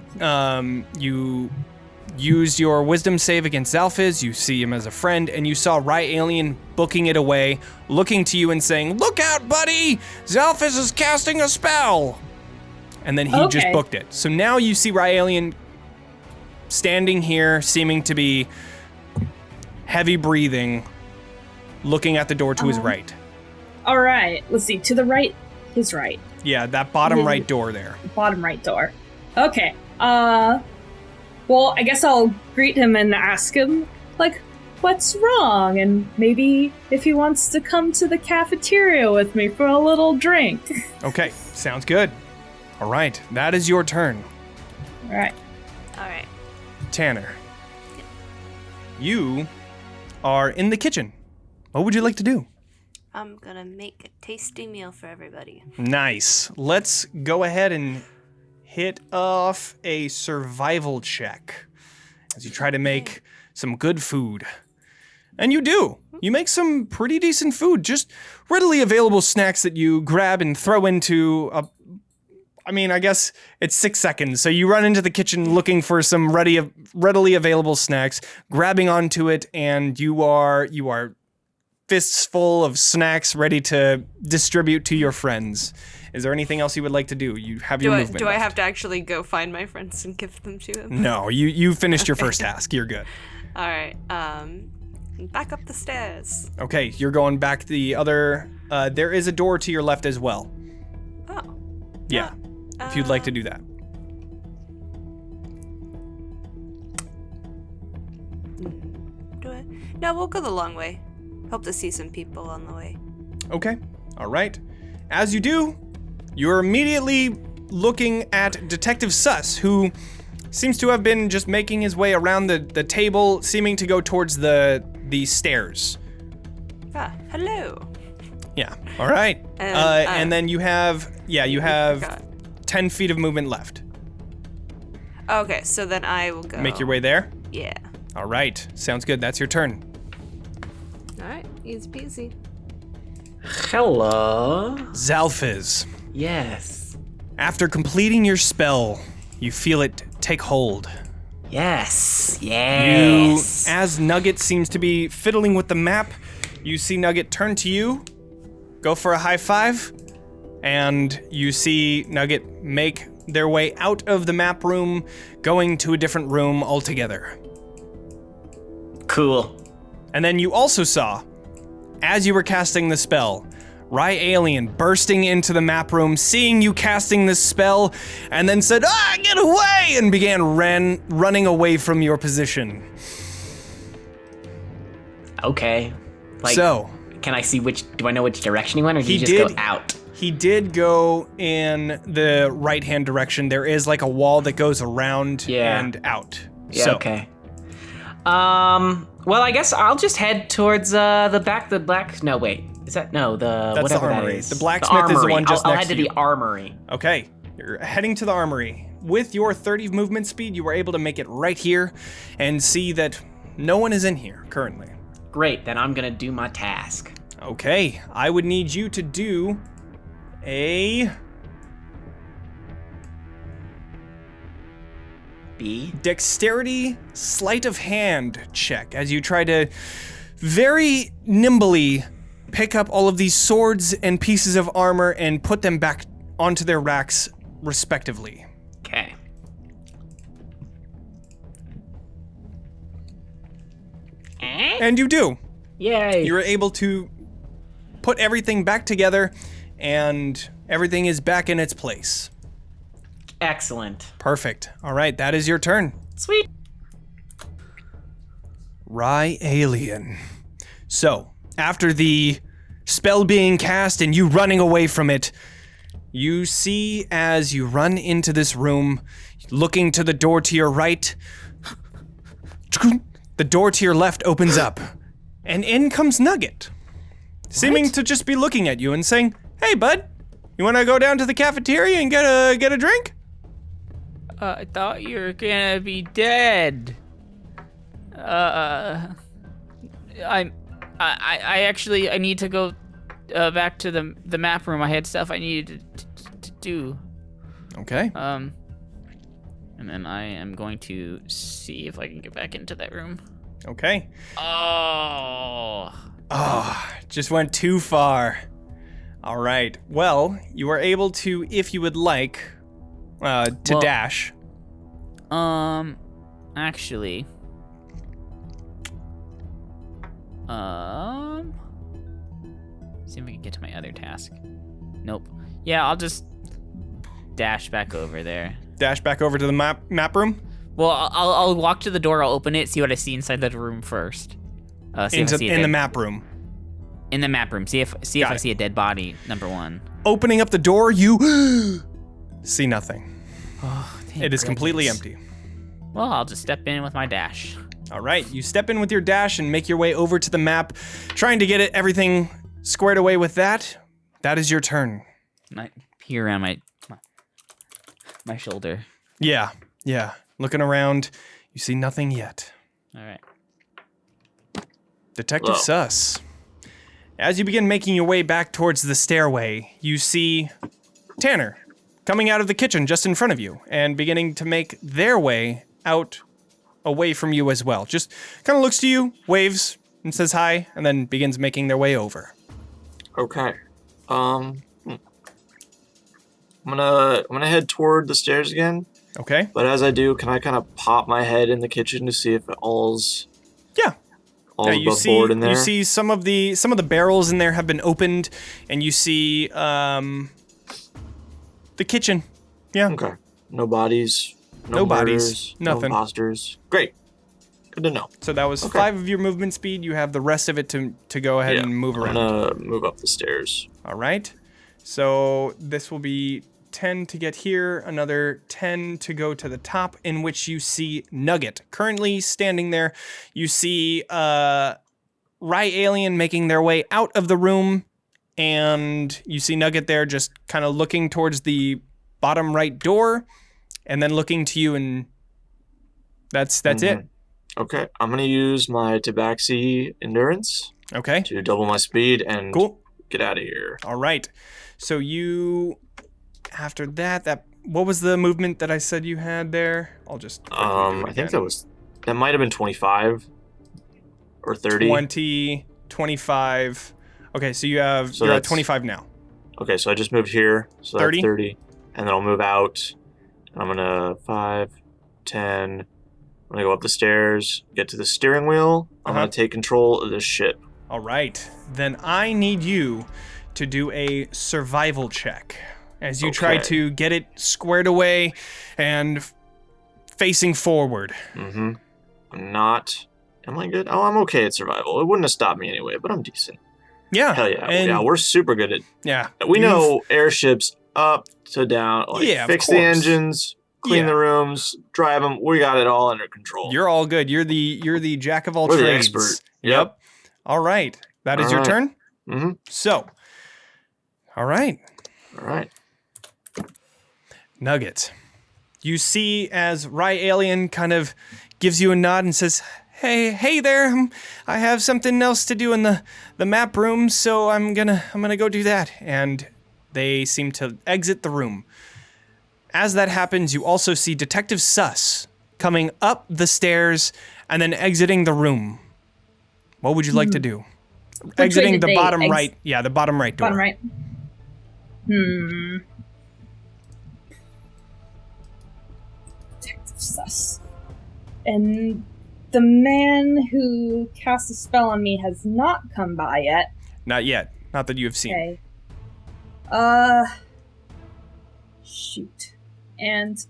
you used your wisdom save against Zalphis, you see him as a friend, and you saw Rye Alien booking it away, looking to you and saying, "Look out, buddy! Zalphis is casting a spell!" And then he just Okay. booked it. So now you see Rye Alien standing here, seeming to be heavy breathing, looking at the door to his right. All right. Let's see. To the right, his right. Yeah, that bottom Yeah. right door there. Bottom right door. Okay. Well, I guess I'll greet him and ask him, like, what's wrong? And maybe if he wants to come to the cafeteria with me for a little drink. Okay, sounds good. All right, that is your turn. All right. All right. Tanner, you are in the kitchen. What would you like to do? I'm gonna make a tasty meal for everybody. Nice. Let's go ahead and hit off a survival check as you try to make some good food. And you do. You make some pretty decent food, just readily available snacks that you grab and throw into I guess it's 6 seconds. So you run into the kitchen looking for some readily available snacks, grabbing onto it, and you are fists full of snacks ready to distribute to your friends. Is there anything else you would like to do? You have your movement. Do I left. have to actually go find my friends and give them to him? No, you finished your first task. You're good. All right. Back up the stairs. Okay, you're going back the other. There is a door to your left as well. Oh. Yeah, if you'd like to do that. Do I? No, we'll go the long way. Hope to see some people on the way. Okay. All right. As you do, you're immediately looking at Detective Suss, who seems to have been just making his way around the table, seeming to go towards the stairs. Ah, hello. Yeah. All right. And then you have 10 feet of movement left. Okay, so then I will go. Make your way there. Yeah. All right. Sounds good. That's your turn. All right, easy peasy. Hello. Zalfiz. Yes. After completing your spell, you feel it take hold. Yes. Yes. As Nugget seems to be fiddling with the map, you see Nugget turn to you, go for a high five, and you see Nugget make their way out of the map room, going to a different room altogether. Cool. And then you also saw, as you were casting the spell, Rye Alien bursting into the map room, seeing you casting this spell, and then said, get away! And began running away from your position. Okay. So, can I see do I know which direction he went, or did He he just did- go out? he did go in the right-hand direction. There is like a wall that goes around Yeah. and out. Yeah, So, okay. Well, I guess I'll just head towards the black. No, wait. Is that no the That's whatever the armory. that is? The blacksmith is the armory. one just I'll next head to to you. the armory. Okay, you're heading to the armory. With your 30 movement speed, you were able to make it right here and see that no one is in here currently. Great. Then I'm gonna do my task. Okay, I would need you to do a B. dexterity sleight of hand check as you try to very nimbly pick up all of these swords and pieces of armor and put them back onto their racks respectively. Okay. And you do. Yay. You're able to put everything back together and everything is back in its place. Excellent. Perfect. All right, that is your turn. Sweet. Rye Alien. So, after the spell being cast and you running away from it, you see as you run into this room, looking to the door to your right, the door to your left opens up, and in comes Nugget, seeming to just be looking at you and saying, "Hey, bud, you want to go down to the cafeteria and get a drink?" I thought you were gonna be dead. I actually need to go back to the map room. I had stuff I needed to do. Okay. And then I am going to see if I can get back into that room. Okay. Oh. Just went too far. All right. Well, you are able to, if you would like, to Well- dash. Actually. See if I can get to my other task. Nope. Yeah, I'll just dash back over there. Dash back over to the map room. Well, I'll walk to the door. I'll open it. See what I see inside the room first. See if I see In the map room. In the map room. See if Got I it. see a dead body. Number one. Opening up the door, you see nothing. Oh, thank It is completely goodness. empty. Well, I'll just step in with my dash. All right, you step in with your dash and make your way over to the map, trying to get everything squared away with that. That is your turn. And I peer around my shoulder. Yeah. Looking around, you see nothing yet. All right. Detective Whoa. Suss. As you begin making your way back towards the stairway, you see Tanner coming out of the kitchen just in front of you and beginning to make their way out away from you as well. Just kind of looks to you, waves, and says hi, and then begins making their way over. Okay. I'm gonna head toward the stairs again. Okay? But as I do, can I kind of pop my head in the kitchen to see if all's Yeah. You above see, board in there? you see some of the barrels in there have been opened, and you see the kitchen. Yeah. Okay. No bodies. No bodies, murders, nothing. No imposters. Great. Good to know. So that was 5 of your movement speed. You have the rest of it to go ahead and move around. I'm gonna move up the stairs. All right. So this will be 10 to get here, another 10 to go to the top, in which you see Nugget currently standing there. You see Rye Alien making their way out of the room, and you see Nugget there just kind of looking towards the bottom right door, and then looking to you, and that's it. Okay, I'm gonna use my Tabaxi endurance Okay. to double my speed and get out of here. All right. So you, after that, what was the movement that I said you had there? I'll just I think that might have been 25 or 30. 20, 25. Okay, so you're at 25 now. Okay, so I just moved here, so 30? that's 30. And then I'll move out, and I'm gonna 5, 10. I'm gonna go up the stairs, get to the steering wheel. I'm gonna take control of this ship. All right. Then I need you to do a survival check as you try to get it squared away and facing forward. I'm not. Am I good? Oh, I'm okay at survival. It wouldn't have stopped me anyway, but I'm decent. Yeah. Hell yeah. And yeah, we're super good at. Yeah. We know airships up to down. Like, fix the engines, clean the rooms, drive them. We got it all under control. You're all good. You're the jack of all We're trades. the expert. Yep. All right. That is your turn. So. All right. Nugget. You see as Rye Alien kind of gives you a nod and says, Hey there. I have something else to do in the map room, so I'm gonna go do that. And they seem to exit the room. As that happens, you also see Detective Sus coming up the stairs and then exiting the room. What would you like to do? Exiting the bottom right. Yeah, the bottom right door. Bottom right. Detective Sus. And the man who cast a spell on me has not come by yet. Not yet. Not that you have seen. Okay. Shoot. And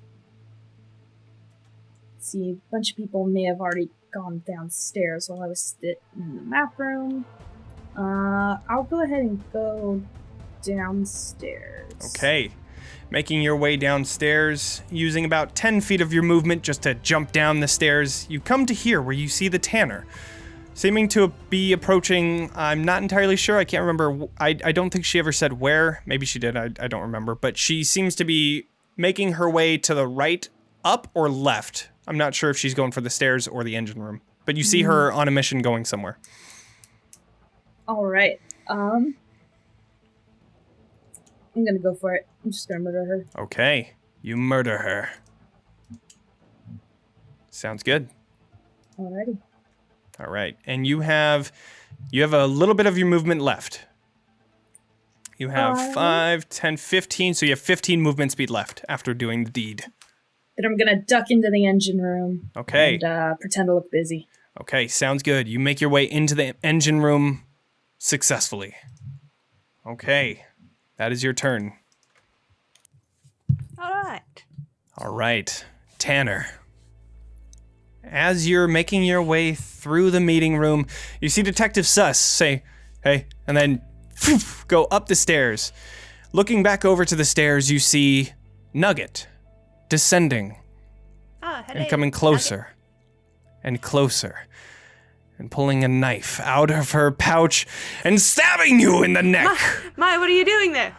let's see, a bunch of people may have already gone downstairs while I was sitting in the map room. I'll go ahead and go downstairs. Okay. Making your way downstairs, using about 10 feet of your movement just to jump down the stairs, you come to here where you see the Tanner. Seeming to be approaching, I'm not entirely sure, I can't remember, I don't think she ever said where, maybe she did, I don't remember, but she seems to be making her way to the right, up, or left. I'm not sure if she's going for the stairs or the engine room, but you see her on a mission going somewhere. Alright, I'm gonna go for it. I'm just gonna murder her. Okay, you murder her. Sounds good. Alrighty. All right, and you have a little bit of your movement left. You have 5, 10, 15, so you have 15 movement speed left after doing the deed. Then I'm gonna duck into the engine room. Okay. And pretend to look busy. Okay, sounds good. You make your way into the engine room successfully. Okay, that is your turn. All right, Tanner. As you're making your way through the meeting room, you see Detective Sus say, hey, and then go up the stairs. Looking back over to the stairs, you see Nugget descending and coming closer and closer and pulling a knife out of her pouch and stabbing you in the neck. My, what are you doing there?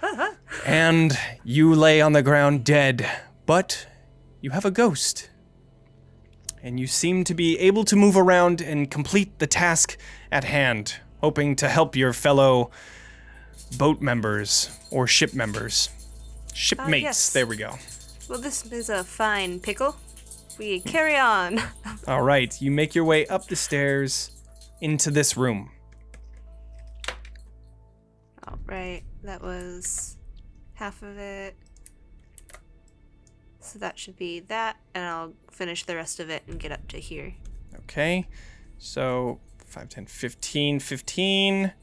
And you lay on the ground dead, but you have a ghost. And you seem to be able to move around and complete the task at hand, hoping to help your fellow boat members or ship members. Shipmates, yes. There we go. Well, this is a fine pickle. We carry on. All right, you make your way up the stairs into this room. All right, that was half of it. So that should be that, and I'll finish the rest of it and get up to here. Okay, so 5, 10, 15, 15.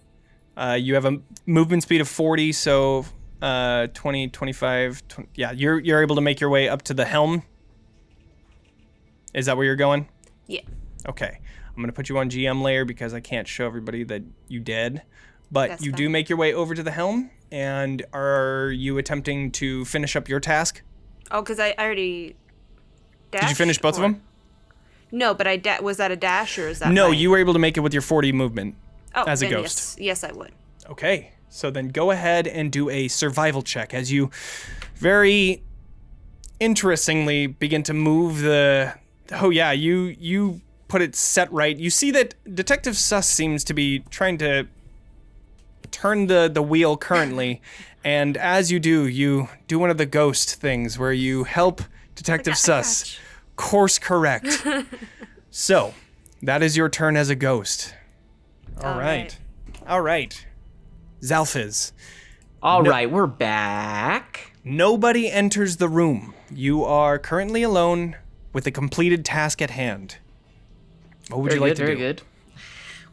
You have a movement speed of 40, so 20, 25, 20, yeah, you're able to make your way up to the helm. Is that where you're going? Yeah. Okay. I'm going to put you on GM layer because I can't show everybody that you did. But That's you fine. do make your way over to the helm, and are you attempting to finish up your task? Oh, because I already dashed. Did you finish both of them? No, but was that a dash or is that No, my- you were able to make it with your 40 movement as a then ghost. Yes, I would. Okay, so then go ahead and do a survival check as you very interestingly begin to move the... Oh yeah, you put it set right. You see that Detective Sus seems to be trying to turn the wheel currently, and as you do one of the ghost things where you help Detective Sus course correct. So, that is your turn as a ghost. All right. Zalfiz. All right, we're back. Nobody enters the room. You are currently alone with a completed task at hand. What would you like to do? Very good.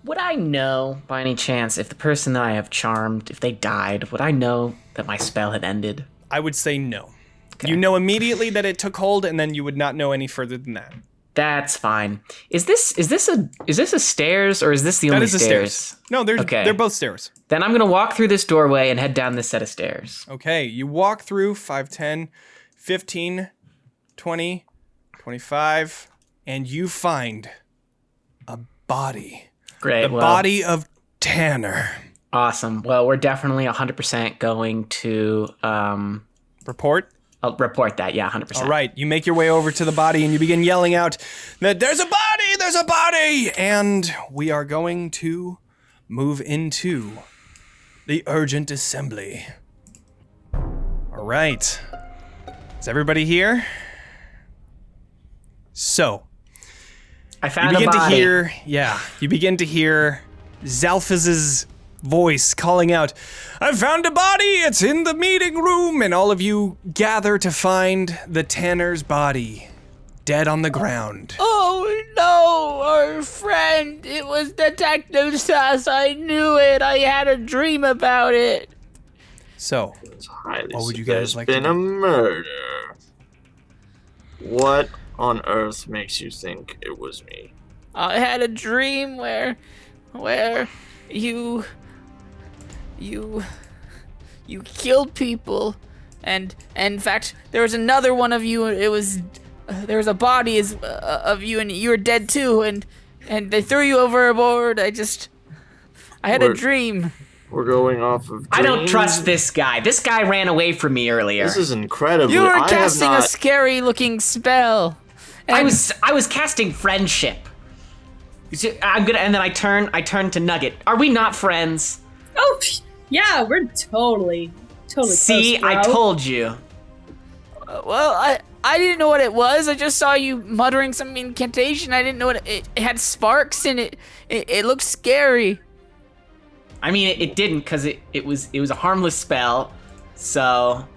Would I know, by any chance, if the person that I have charmed, if they died, would I know that my spell had ended? I would say no. Okay. You know immediately that it took hold, and then you would not know any further than that. That's fine. Is this a stairs or is this the only That is the stairs. No, they're both stairs. Then I'm gonna walk through this doorway and head down this set of stairs. Okay, you walk through 5, 10, 15, 20, 25, and you find a body. Great. The body of Tanner. Awesome. Well, we're definitely 100% going to Report? I'll report that. Yeah, 100%. All right, you make your way over to the body and you begin yelling out that there's a body, and we are going to move into the urgent assembly. All right. Is everybody here? So, I found you begin a body. you begin to hear Zalphiz's voice calling out, I found a body, it's in the meeting room, and all of you gather to find the Tanner's body, dead on the ground. Oh no, our friend. It was Detective Sus. I knew it. I had a dream about it. So, It's highly What would you guys like to been do? a murder. What on earth makes you think it was me? I had a dream where you killed people, and in fact there was another one of you. It was there was a body of you, and you were dead too, and they threw you overboard. I had a We're- dream. We're going off of I don't dreams? trust this guy. This guy ran away from me earlier. This is incredible. You were I have casting not... a scary looking spell. I was casting friendship. You see, and then I turn to Nugget. Are we not friends? Oh, yeah, we're totally See, close, bro. I told you. Well, I didn't know what it was. I just saw you muttering some incantation. I didn't know what it had sparks in it. It looked scary. I mean, it didn't, because it was a harmless spell. So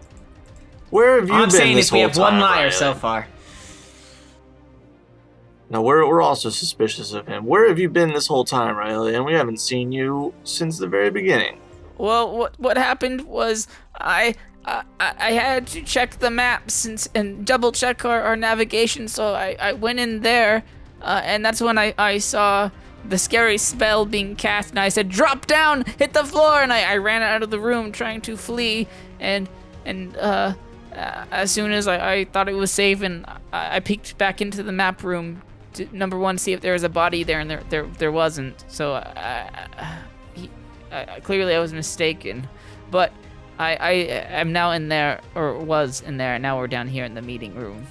Where have you all I'm been saying this is we whole have one time, liar Riley? so far. Now, we're also suspicious of him. Where have you been this whole time, Riley? And we haven't seen you since the very beginning. Well, what happened was I had to check the maps and double check our navigation. So I went in there, and that's when I saw the scary spell being cast, and I said, "Drop down, hit the floor!" And I ran out of the room trying to flee, and as soon as I thought it was safe, and I peeked back into the map room to, number one, see if there was a body there, and there wasn't. So clearly I was mistaken, but I am now in there, or was in there, and now we're down here in the meeting room.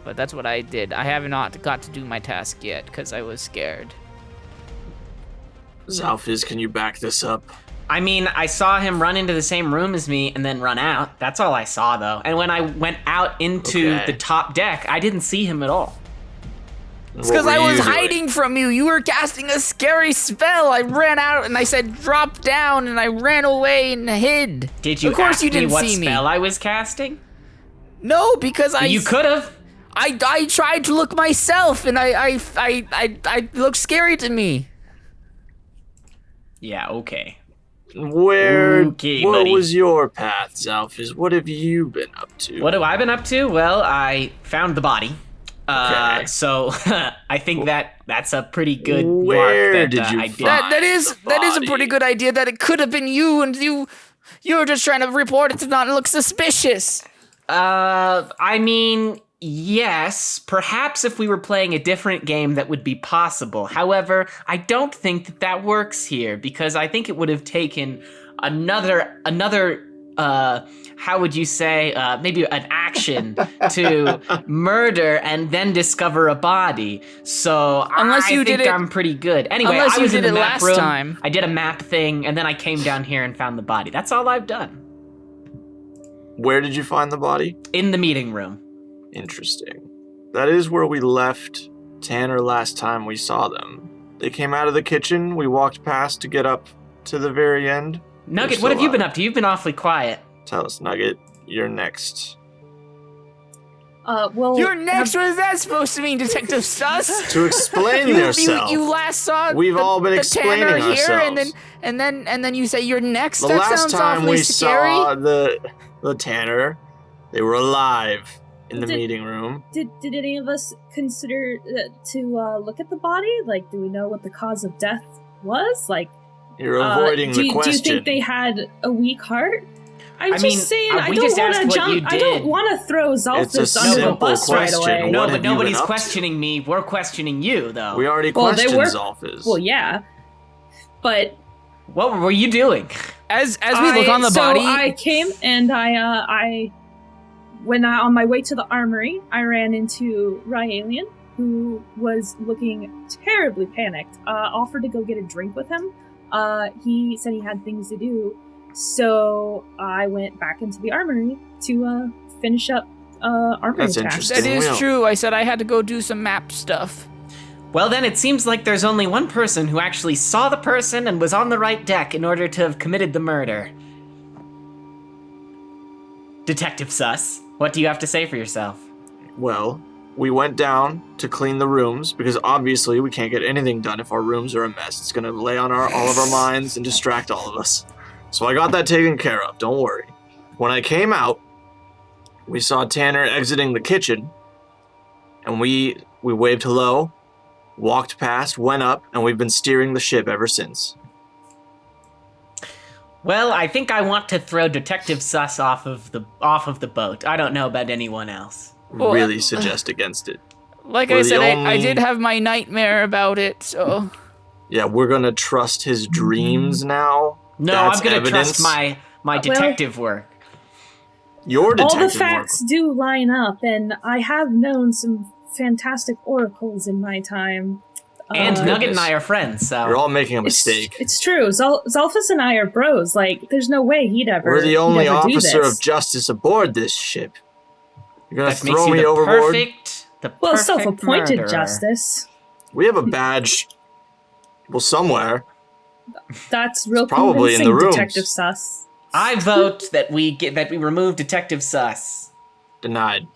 But that's what I did. I have not got to do my task yet because I was scared. Zalfiz, can you back this up? I mean, I saw him run into the same room as me and then run out. That's all I saw, though. And when I went out into Okay. the top deck, I didn't see him at all. It's because I was hiding from you. You were casting a scary spell. I ran out and I said, "Drop down," and I ran away and hid. Did you Of course ask you didn't me what see me. spell I was casting? No, because You could have. I tried to look myself, and I looked scary to me. Yeah, okay. Where? Okay, what buddy. was your path, Zalfiz? What have you been up to? What have I been up to? Well, I found the body. Okay. So I think that's a pretty good Where mark that did you I find did. That is a pretty body? good idea. That it could have been you, and you're just trying to report it to not look suspicious. I mean, yes, perhaps if we were playing a different game that would be possible. However, I don't think that works here because I think it would have taken another how would you say, maybe an action to murder and then discover a body. So Unless you I think did it- I'm pretty good. Anyway, unless I you was in did the it map last room. time. I did a map thing, and then I came down here and found the body. That's all I've done. Where did you find the body? In the meeting room. Interesting. That is where we left Tanner last time we saw them. They came out of the kitchen. We walked past to get up to the very end. Nugget, They're what have still you been out. up to? You've been awfully quiet. Tell us, Nugget. You're next. Well, You're next. What is that supposed to mean, Detective Sus? To explain yourself. You last saw We've all been the explaining Tanner here, ourselves. and then you say you're next. The That last sounds time awfully we scary. saw the Tanner, they were alive in the Did- meeting room. did any of us consider to look at the body? Like, do we know what the cause of death was? Like, You're avoiding do the you question. think they had a weak heart? I'm I just mean, saying, I we don't just want asked to what jump. you I don't did. want to throw It's a Zalphus under the simple bus right question. away. What No, have but you been nobody's up to? questioning me. We're questioning you, though. We already Well, they questioned were- Zolphus. Well, yeah, but What were you doing? As we look on the body, I came and when on my way to the armory, I ran into Ryalian, who was looking terribly panicked. Offered to go get a drink with him. He said he had things to do, so I went back into the armory to finish up armory That's tasks. interesting. that is Well- true. I said I had to go do some map stuff. Well, then it seems like there's only one person who actually saw the person and was on the right deck in order to have committed the murder. Detective Sus, what do you have to say for yourself? Well, we went down to clean the rooms because obviously we can't get anything done if our rooms are a mess. It's gonna lay on all of our minds and distract all of us. So I got that taken care of. Don't worry. When I came out, we saw Tanner exiting the kitchen, and we waved hello, walked past, went up, and we've been steering the ship ever since. Well, I think I want to throw Detective Sus off of the boat. I don't know about anyone else. Well, Really suggest against it. Like We're I the said, I only- did have my nightmare about it. So Yeah, we're gonna trust his dreams now. No, That's I'm gonna evidence. trust my detective work. Your detective All the facts work. do line up, and I have known some fantastic oracles in my time. And Uh, Nugget and I are friends, so You're all making a It's- mistake. It's true. Zalphus and I are bros. Like, there's no way he'd ever. We're the only he'd ever do officer this. of justice aboard this ship. You're gonna that makes throw you me the overboard? perfect Well, self-appointed murderer. justice. We have a badge. Well, somewhere. That's real probably in convincing, the rooms. Detective Sus. I vote that we remove Detective Sus. Denied.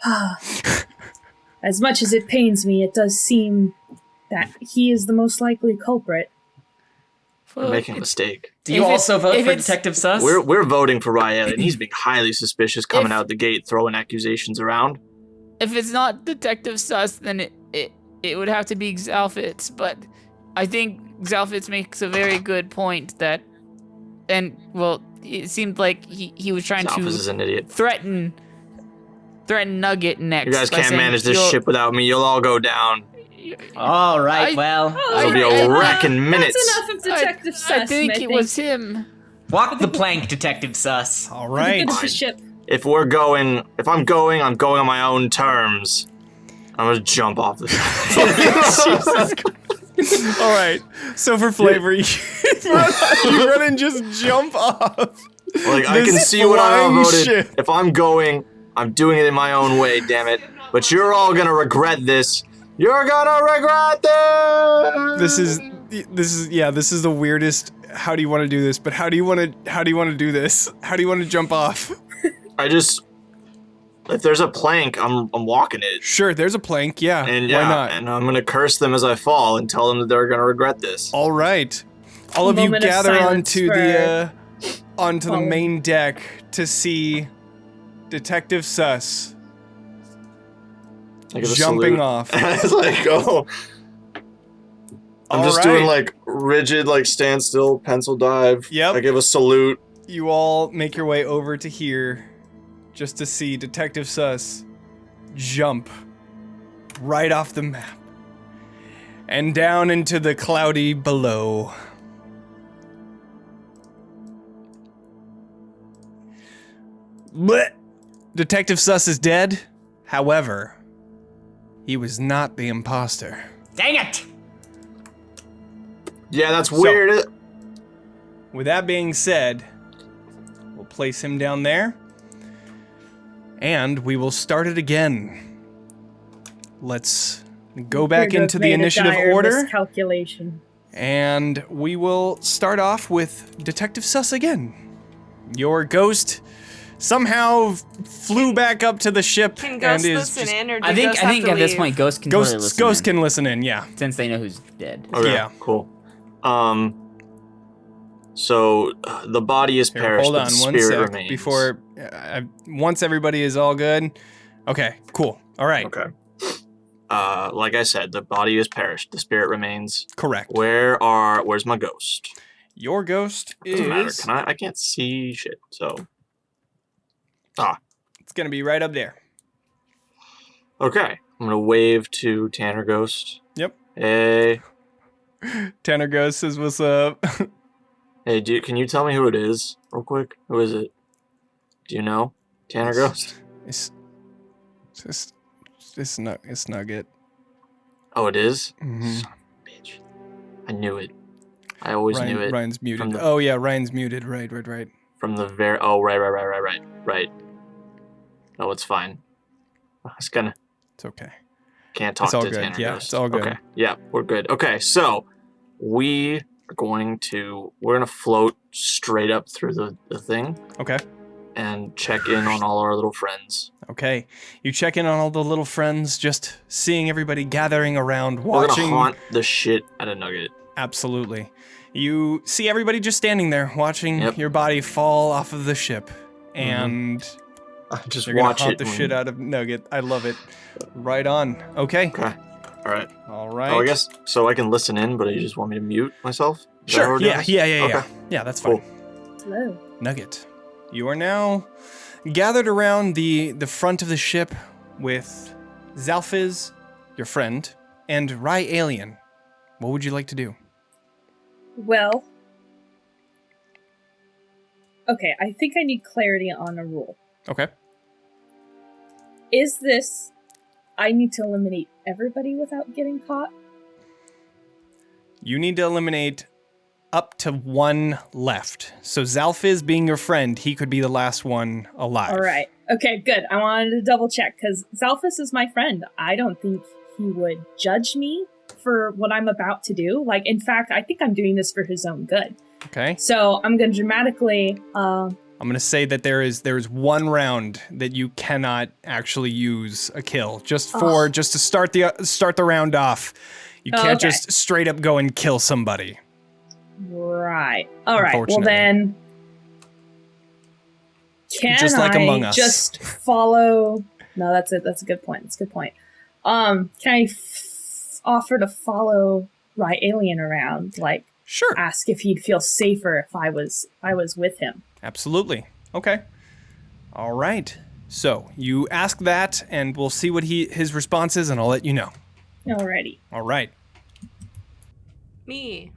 As much as it pains me, it does seem that he is the most likely culprit. We're making a mistake. Do you If also it's- vote if for it's- Detective Sus? We're voting for Rael, and he's being highly suspicious coming If- out the gate, throwing accusations around. if it's not Detective Sus, then it would have to be Xalfitz. But I think Xalfitz makes a very good point that, and well, it seemed like he was trying Zalphus is to an idiot. threaten Nugget next. You guys by can't saying, manage this "You'll- ship without me. You'll all go down. All right, I- well, It'll be a wreck in minutes. That's enough of Detective Sus. I think it was him. walk the plank, Detective Sus. All For the right. good of the ship. If I'm going on my own terms. I'm gonna jump off this. All right. So for flavor, you run and just jump off. Like, I can This see what I'm flying voted. ship. If I'm going, I'm doing it in my own way, damn it. But you're all gonna regret this. You're gonna regret this. This is the weirdest. How do you want to do this? But how do you want to do this? How do you want to jump off? If there's a plank, I'm walking it. Sure, there's a plank. Yeah. And why yeah, not? and I'm gonna curse them as I fall and tell them that they're gonna regret this. All right. All of you Moment of gather silence onto the Colin. main deck to see Detective Sus I give a jumping salute. off. It's like, oh. I'm just doing like rigid, like standstill pencil dive. Yep. I give a salute. You all make your way over to here just to see Detective Sus jump right off the map and down into the cloudy below. Blech. Detective Sus is dead. However, he was not the imposter. Dang it! Yeah, that's So- weird. With that being said, we'll place him down there. And we will start it again. Let's go back Appear to into have the made a initiative dire order. Miscalculation. And we will start off with Detective Sus again. Your ghost somehow flew back up to the ship Can and ghosts is listen just... in, or do I think ghosts have to at this leave? point, Ghost can totally Ghosts, listen ghosts in, can listen in, yeah. since they know who's dead. Okay, Yeah. cool. So the body is Here, perished, hold but on the one spirit sec remains. before... once everybody is all good... Okay, cool. All right. Okay. Like I said, the body is perished, the spirit remains. Correct. Where's my ghost? Your ghost Doesn't matter. is... I can't see shit, so. It's gonna be right up there. Okay. I'm gonna wave to Tanner Ghost. Yep. Hey. Tanner Ghost says, what's up? Hey, can you tell me who it is, real quick? Who is it? Do you know? Tanner Ghost? It's Nugget. Oh, it is? Mhm. Son of a bitch. I knew it. I always knew it. Ryan's muted. from the- Oh yeah, Ryan's muted. Right. From the very... Oh, right. No, it's fine. I was gonna... It's okay. Can't talk It's all to good. Tanner Yeah, Ghost. it's all good. Okay. Yeah, we're good. Okay, so we are going to float straight up through the thing Okay. and check in on all our little friends. Okay. You check in on all the little friends, just seeing everybody gathering around, We're watching. gonna haunt the shit out of Nugget. Absolutely. You see everybody just standing there, watching Yep. your body fall off of the ship, and Just they're gonna watch haunt it. the shit out of Nugget. I love it. Right on. Okay. Okay. All right. All right. Oh, I guess so. I can listen in, but you just want me to mute myself? Is that how Sure. we're doing Yeah. this? Yeah. Okay. Yeah. That's fine. Cool. Hello. Nugget, you are now gathered around the front of the ship with Zalfiz, your friend, and Rye Alien. What would you like to do? Well, okay, I think I need clarity on a rule. Okay. Is this I need to eliminate everybody without getting caught? You need to eliminate up to one left. So Zalfiz being your friend, he could be the last one alive. All right. Okay, good. I wanted to double check because Zalphus is my friend. I don't think he would judge me for what I'm about to do. Like, in fact, I think I'm doing this for his own good. Okay. So I'm going to dramatically... I'm gonna say that there is one round that you cannot actually use a kill just to start the round off. You can't okay. just straight up go and kill somebody. Right. All right. Well, Unfortunately. then... Can Just like I Among Us. just follow... No, that's it. That's a good point. That's a good point. Can I offer to follow Rye Alien around? Like, Sure. ask if he'd feel safer if I was with him. Absolutely. Okay. All right. So you ask that, and we'll see what his response is, and I'll let you know. Alrighty. All right. Me.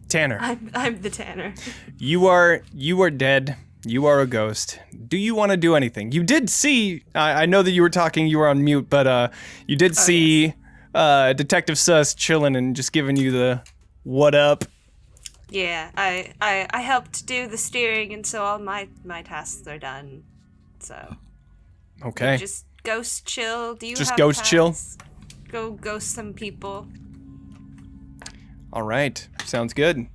Tanner, I'm the Tanner. you are dead. You are a ghost. Do you want to do anything? You did see. I know that you were talking. You were on mute, but you did see Detective Sus chilling and just giving you the what up. Yeah, I helped do the steering, and so all my tasks are done. So Okay. just ghost chill. Do you Just have ghost chill? tasks? Go ghost some people. All right. Sounds good.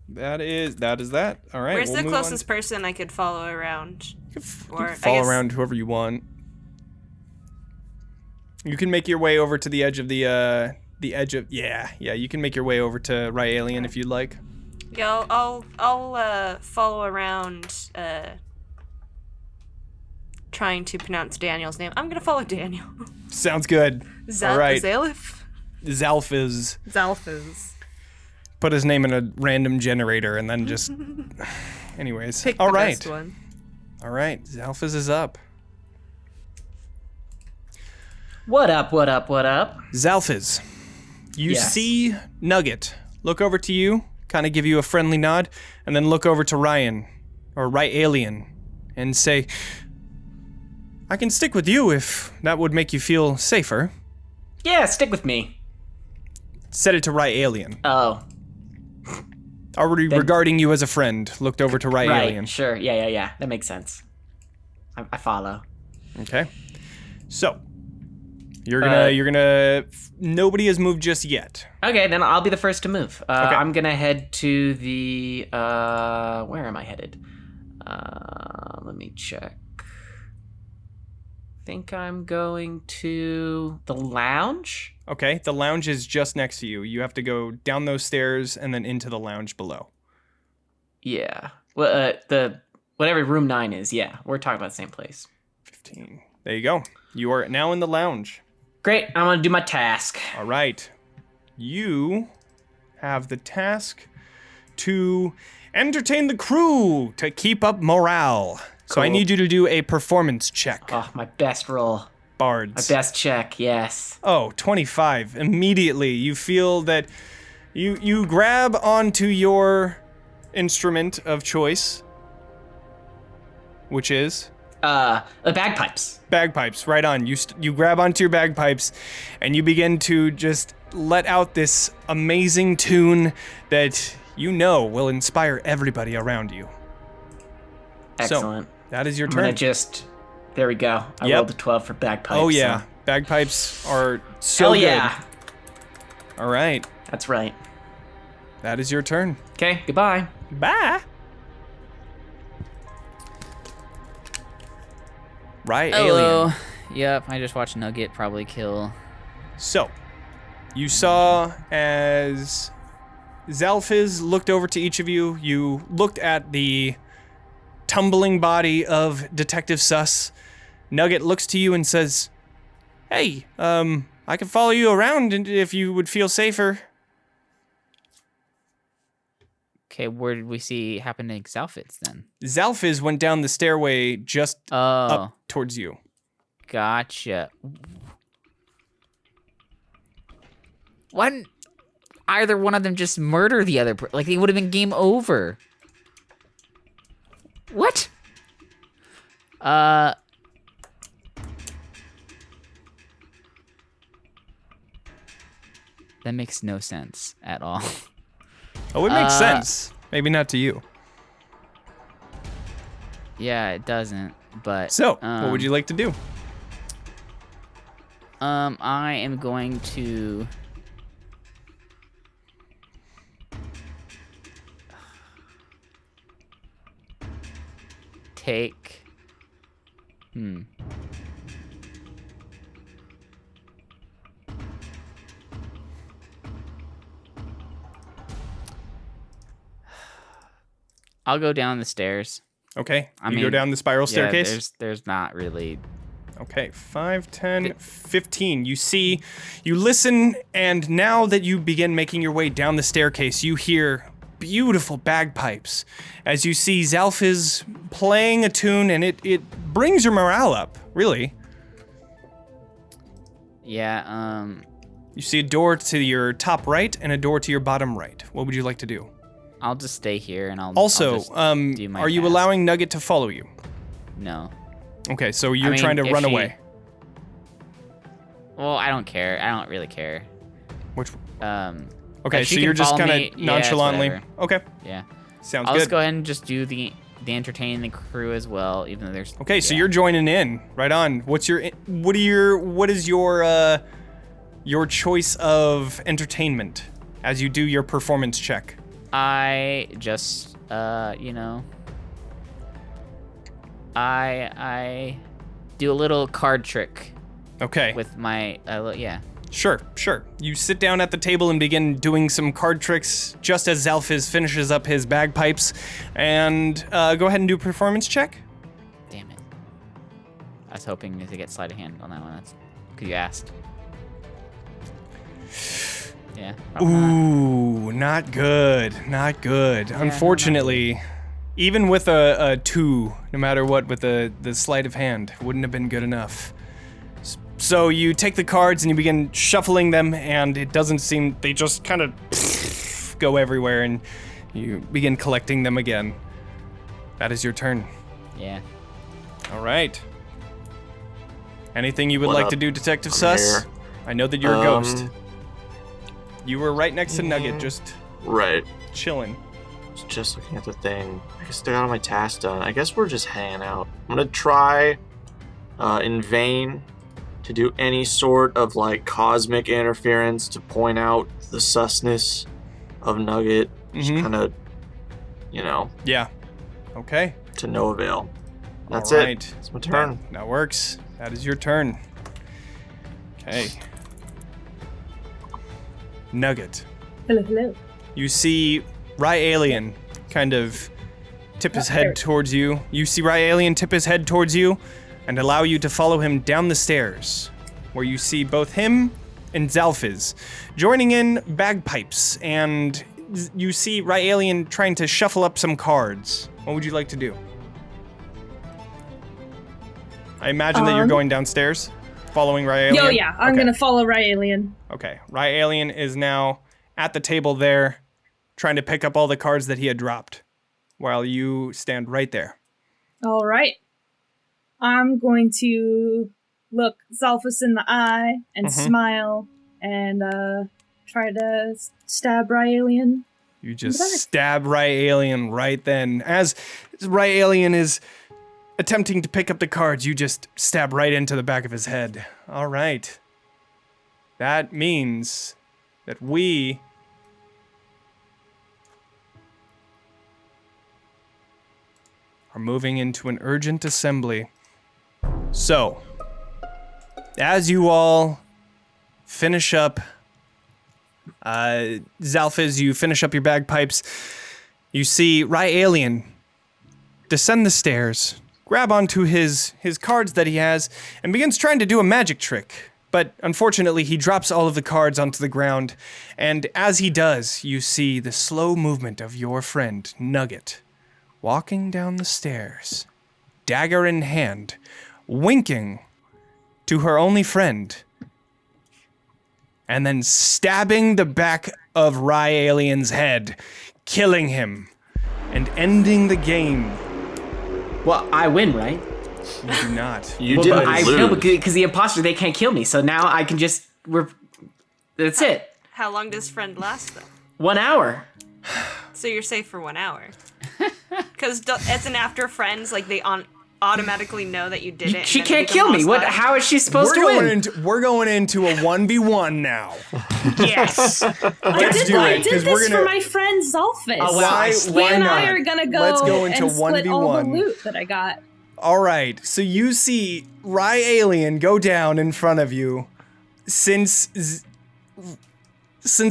That is that. All right. Where's we'll the move on. closest person I could follow around? You can Or, I follow guess- around whoever you want. You can make your way over to the edge of the edge of you can make your way over to Rye Alien if you'd like. Yeah, I'll follow around trying to pronounce Daniel's name. I'm gonna follow Daniel. Sounds good. All right. Zalif. Zalfiz. Put his name in a random generator and then just... Anyways. Pick All the right. best one. All right. Zalfiz is up. What up, what up, what up? Zalfiz, you Yes. see Nugget look over to you, kind of give you a friendly nod, and then look over to Ryan, or Right Alien, and say, I can stick with you if that would make you feel safer. Yeah, stick with me. Said it to Right Alien. Oh, Already regarding you as a friend, looked over to Right right, Alien. sure. Yeah. That makes sense. I follow. Okay. So, you're gonna, nobody has moved just yet. Okay, then I'll be the first to move. Okay. I'm gonna head to the, where am I headed? Let me check. Think I'm going to the lounge? Okay, the lounge is just next to you. You have to go down those stairs and then into the lounge below. Yeah. Well, whatever room 9 is, yeah. We're talking about the same place. 15. There you go. You are now in the lounge. Great, I'm gonna do my task. All right. You have the task to entertain the crew to keep up morale. So I Cool. need you to do a performance check, Oh, my best roll. My bards. best check, yes. Oh, 25. Immediately, you feel that you grab onto your instrument of choice, which is The bagpipes. bagpipes. Right on. You grab onto your bagpipes, and you begin to just let out this amazing tune that you know will inspire everybody around you. Excellent. So, that is your I'm gonna turn. just, there we go. I Yep. rolled a 12 for bagpipes. Oh yeah, so- bagpipes are so Hell good. yeah. All right, That's right. that is your turn. Okay, goodbye. Bye. Right, Hello. alien. Yep, I just watched Nugget probably kill. So, you saw as Zalfiz looked over to each of you. You looked at the tumbling body of Detective Sus. Nugget looks to you and says, "Hey, I can follow you around if you would feel safer." Okay, where did we see happening outfits then? Zalfiz went down the stairway just Oh, up towards you. gotcha. Why didn't either one of them just murder the other? Like, it would have been game over. What? That makes no sense at all. Oh, it makes sense. Maybe not to you. Yeah, it doesn't. But So, what would you like to do? I am going to take. I'll go down the stairs. Okay, I you go mean, down the spiral staircase. Yeah, there's not really. Okay, 5, 10, 15. You listen, and now that you begin making your way down the staircase, you hear beautiful bagpipes as you see Zalfiz playing a tune, and it brings your morale up, really. Yeah. You see a door to your top right and a door to your bottom right. What would you like to do? I'll just stay here, and I'll Also, just do my are you task. allowing Nugget to follow you? No. Okay, so you're mean, trying to if run she- away. Well, I don't care. I don't really care. Which? Um. Okay, if she so can you're just follow kind me, of yeah, it's nonchalantly. whatever. Okay, Yeah. sounds I'll good. just go ahead and just do the entertaining the crew as well, even though there's. Okay, so yeah. you're joining in. Right on. What is your choice of entertainment as you do your performance check? I just I do a little card trick Okay. with my yeah. Sure. You sit down at the table and begin doing some card tricks just as Zalfiz finishes up his bagpipes. And go ahead and do a performance check. Damn it. I was hoping to get sleight of hand on that one. That's because you asked. Yeah. probably not. Ooh, not good. Not good. Unfortunately, even with a 2, no matter what, with the sleight of hand, wouldn't have been good enough. So you take the cards and you begin shuffling them, and it doesn't seem, they just kind of go everywhere, and you begin collecting them again. That is your turn. Yeah. All right. Anything you would What like up? to do, Detective I'm Sus? here. I know that you're a ghost. You were right next to Nugget, just Right. chilling. Just looking at the thing. I guess I got all my tasks done. I guess we're just hanging out. I'm gonna try, in vain, to do any sort of like cosmic interference to point out the susness of Nugget. Just Mhm. kind of, Yeah. Okay. to no avail. That's All it. right. It's my turn. That works. That is your turn. Okay. Nugget. Hello. You see Rye Alien kind of tip his head towards you. You see Rye Alien tip his head towards you and allow you to follow him down the stairs, where you see both him and Zalfiz joining in bagpipes, and you see Rye Alien trying to shuffle up some cards. What would you like to do? I imagine that you're going downstairs, following Rye Alien. Yo, yeah, I'm Okay. gonna follow Rye Alien. Okay, Rye Alien is now at the table there, trying to pick up all the cards that he had dropped, while you stand right there. All right. I'm going to look Zalphus in the eye and smile and try to stab Rye Alien. You just Back. stab Rye Alien right then. As Rye Alien is attempting to pick up the cards, you just stab right into the back of his head. All right. That means that we are moving into an urgent assembly. So, as you all finish up, Zalfiz, you finish up your bagpipes, you see Rye Alien descend the stairs, grab onto his cards that he has, and begins trying to do a magic trick. But unfortunately, he drops all of the cards onto the ground, and as he does, you see the slow movement of your friend, Nugget, walking down the stairs, dagger in hand, winking to her only friend, and then stabbing the back of Rye Alien's head, killing him, and ending the game. Well, I win, right? You do not. You Well, didn't I lose. no, because the imposter, they can't kill me. So now I can just that's it. How long does friend last, though? 1 hour. So you're safe for 1 hour. Because as an after friends, like they automatically know that you did it. and She then can't become kill me. What? hostile. How is she supposed to win? We're going into a 1v1 now. Yes. I Let's did, do I it, did 'cause this we're gonna- for my friend Zalphus. Oh, wow. He and I are gonna go, Let's go into and split all the 1v1. loot that I got. All right, so you see Rye Alien go down in front of you. Since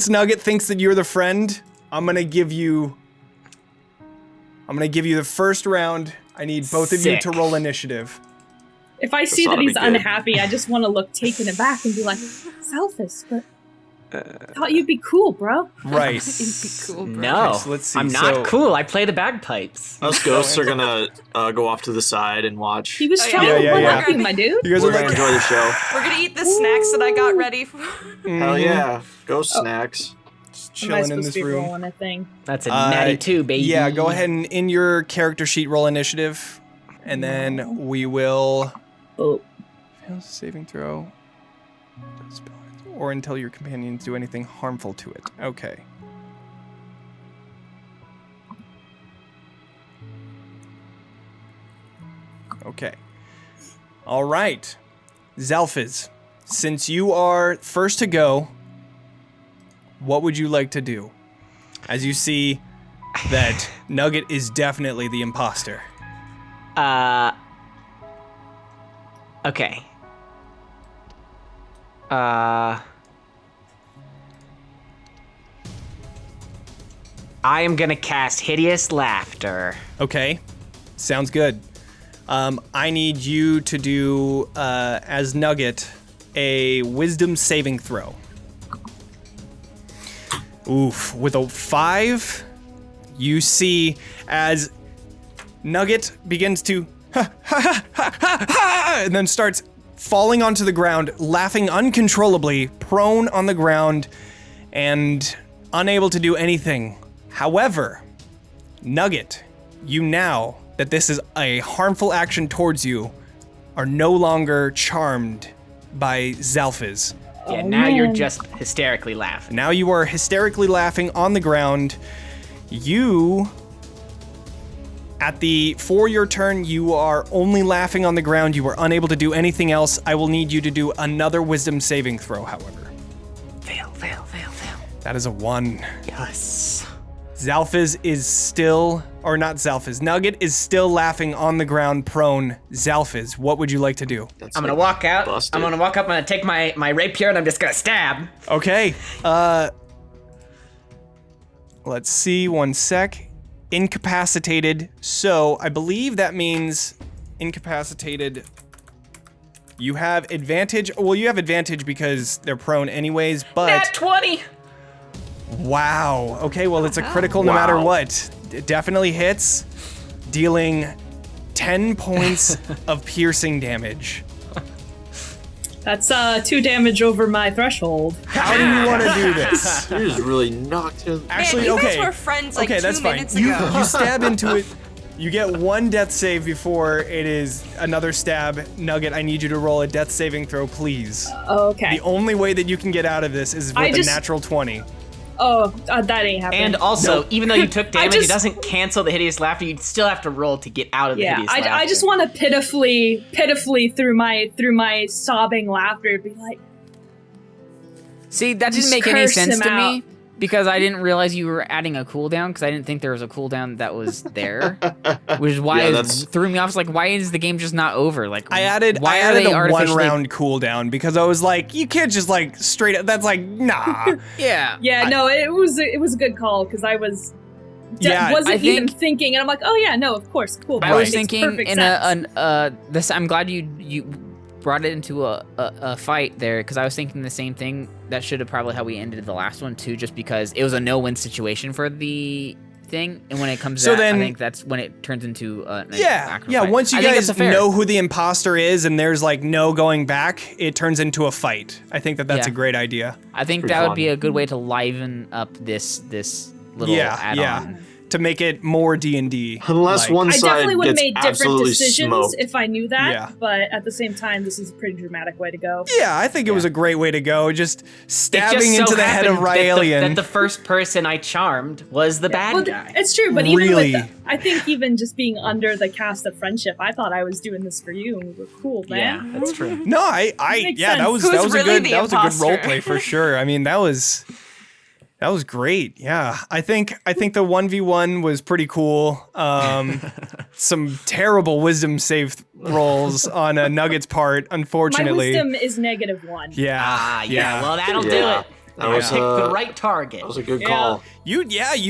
Nugget thinks that you're the friend, I'm gonna give you the first round. I need both of you to Sick. roll initiative. If I see ought that to be he's good. unhappy, I just want to look taken aback and be like, Zalphus, but thought you'd be cool, bro. Right. It'd be cool, bro. No, Okay, so let's see. I'm not So- cool. I play the bagpipes. Us ghosts are gonna go off to the side and watch. He was Oh, yeah. trying Yeah, to yeah, one yeah. up you, my dude. You guys We're are gonna like, enjoy the show. We're gonna eat the snacks that I got ready for. Hell yeah, ghost snacks. Am I chilling in supposed this to be room. rolling a thing? That's a natty 2, baby. Yeah, go ahead and in your character sheet roll initiative, and then we will Oh, fails saving throw, or until your companions do anything harmful to it. Okay. Okay. All right, Zalfiz, since you are first to go, what would you like to do? As you see that Nugget is definitely the imposter. Okay. I am gonna cast Hideous Laughter. Okay, sounds good. I need you to do, as Nugget, a wisdom saving throw. Oof. With a 5, you see as Nugget begins to and then starts falling onto the ground, laughing uncontrollably, prone on the ground, and unable to do anything. However, Nugget, you now that this is a harmful action towards you, are no longer charmed by Zalfiz. Yeah, Oh, now you're man. just hysterically laughing. Now you are hysterically laughing on the ground. You, for your turn, you are only laughing on the ground. You are unable to do anything else. I will need you to do another wisdom saving throw, however. Fail. That is a 1. Yes. Zalfiz is still, or not Zalfiz, Nugget is still laughing on the ground prone. Zalfiz, what would you like to do? That's I'm gonna like walk out. busted. I'm gonna walk up. I'm gonna take my rapier and I'm just gonna stab. Okay, let's see, 1 sec. Incapacitated, so I believe that means incapacitated. You have advantage, well, you have advantage because they're prone anyways, but... Nat 20. Wow. Okay, well, it's a critical no matter what. It definitely hits, dealing 10 points of piercing damage. That's 2 damage over my threshold. How do you want to do this? You just really knocked him. Actually, Man, you okay. guys were friends like Okay, 2 that's fine. minutes You ago. stab into it. You get 1 death save before it is another stab. Nugget, I need you to roll a death saving throw, please. Okay. The only way that you can get out of this is I with just- a natural 20. Oh, that ain't happening. And also, even though you took damage, just- it doesn't cancel the hideous laughter. You'd still have to roll to get out of the yeah, hideous laughter. I just want to pitifully through my sobbing laughter be like, See, that didn't Just make any curse sense him to out. me because I didn't realize you were adding a cooldown because I didn't think there was a cooldown that was there, which is why Yeah, it that's- threw me off. It's like, why is the game just not over? Like, I added why are a they 1 artificially- round cooldown because I was like, you can't just like straight up. That's like, nah. Yeah. yeah, no, it was a good call because I was Yeah, wasn't I even think- ting, and I'm like, oh yeah, no, of course, cool. I that was makes thinking perfect in sense. this. I'm glad you brought it into a fight there because I was thinking the same thing. That should have probably how we ended the last one too, just because it was a no-win situation for the thing, and when it comes to So that, then- I think that's when it turns into an Yeah, actual yeah. fight. Once you I think guys that's fair. know who the imposter is and there's like no going back, it turns into a fight. I think that's a Yeah. great idea. I think Pretty that would fun. be a good way to liven up this little Yeah, add-on. yeah. To make it more D&D. Unless one I side definitely would have gets made different absolutely decisions smoked. if I knew that, Yeah. but at the same time, this is a pretty dramatic way to go. Yeah, I think it was a great way to go. Just It stabbing just so into the head of happened that Raelian. that the first person I charmed was the bad Well, guy. it's true, but even Really? with I think even just being under the cast of friendship, I thought I was doing this for you, and we were cool, Yeah, man. that's true. No, I Makes yeah, that sense. was Who's that was a really good the that was a good imposter? role play for sure. I mean, that was great. Yeah, I think the 1v1 was pretty cool. Some terrible wisdom save rolls on Nugget's part, My unfortunately. wisdom is -1. Yeah. Ah, yeah. Well, that'll do Yeah. it. That I was, picked the uh, right target. That was a good Yeah. call. You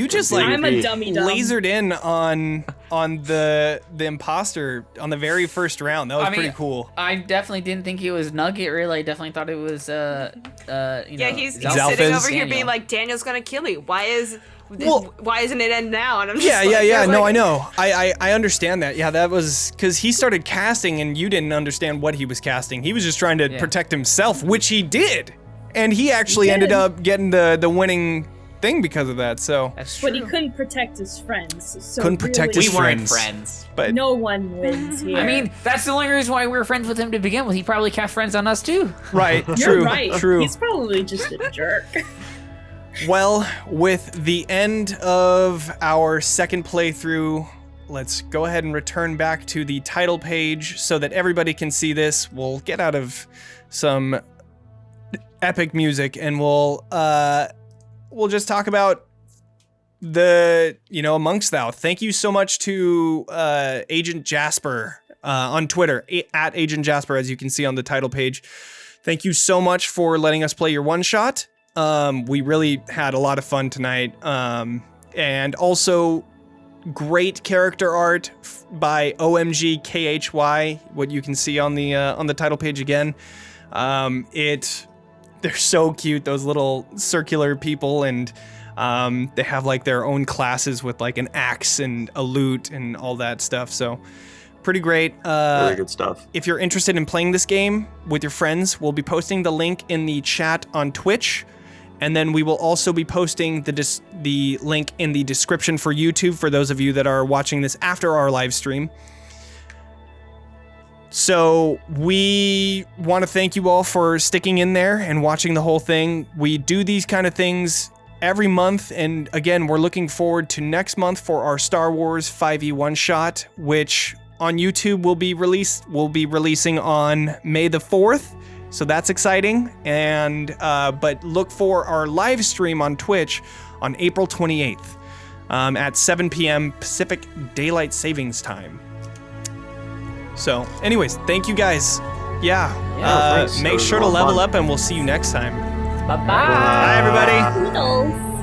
just like I'm a dummy dumb. lasered in on the imposter on the very first round. That was I mean, pretty cool. I definitely didn't think it was Nugget. Really, I definitely thought it was Yeah, he's Zalfiz. sitting over here Daniel. being like, Daniel's gonna kill me. Well- why isn't it end now? And I'm just Yeah, like, yeah. I was No, like, I know. I understand that. Yeah, that was because he started casting and you didn't understand what he was casting. He was just trying to Yeah. protect himself, which he did, and he actually ended did. up getting the winning thing because of that. So That's true. But he couldn't protect his friends. So Couldn't protect really, his we weren't friends. friends. but No one wins here. I mean, that's the only reason why we were friends with him to begin with. He probably cast friends on us too. right, you're true, right. true. He's probably just a jerk. Well, with the end of our second playthrough, let's go ahead and return back to the title page so that everybody can see this. We'll get out of some epic music and we'll just talk about the, Amongst Thou. Thank you so much to Agent Jaspor on Twitter, at Agent Jaspor, as you can see on the title page. Thank you so much for letting us play your one-shot. We really had a lot of fun tonight. And also, great character art by OMG KHY, what you can see on the title page again. They're so cute, those little circular people, and they have like their own classes with like an axe and a lute and all that stuff. So pretty great. Really good stuff. If you're interested in playing this game with your friends, we'll be posting the link in the chat on Twitch. And then we will also be posting the link in the description for YouTube for those of you that are watching this after our live stream. So we want to thank you all for sticking in there and watching the whole thing. We do these kind of things every month, and again, we're looking forward to next month for our Star Wars 5e one-shot, which on YouTube will be releasing on May the 4th. So that's exciting, and but look for our live stream on Twitch on April 28th at 7 p.m. Pacific Daylight Savings Time. So, anyways, thank you guys. thanks. Make It was sure a to lot of level fun. up, and we'll see you next time. Bye-bye. Bye, everybody. Toodles.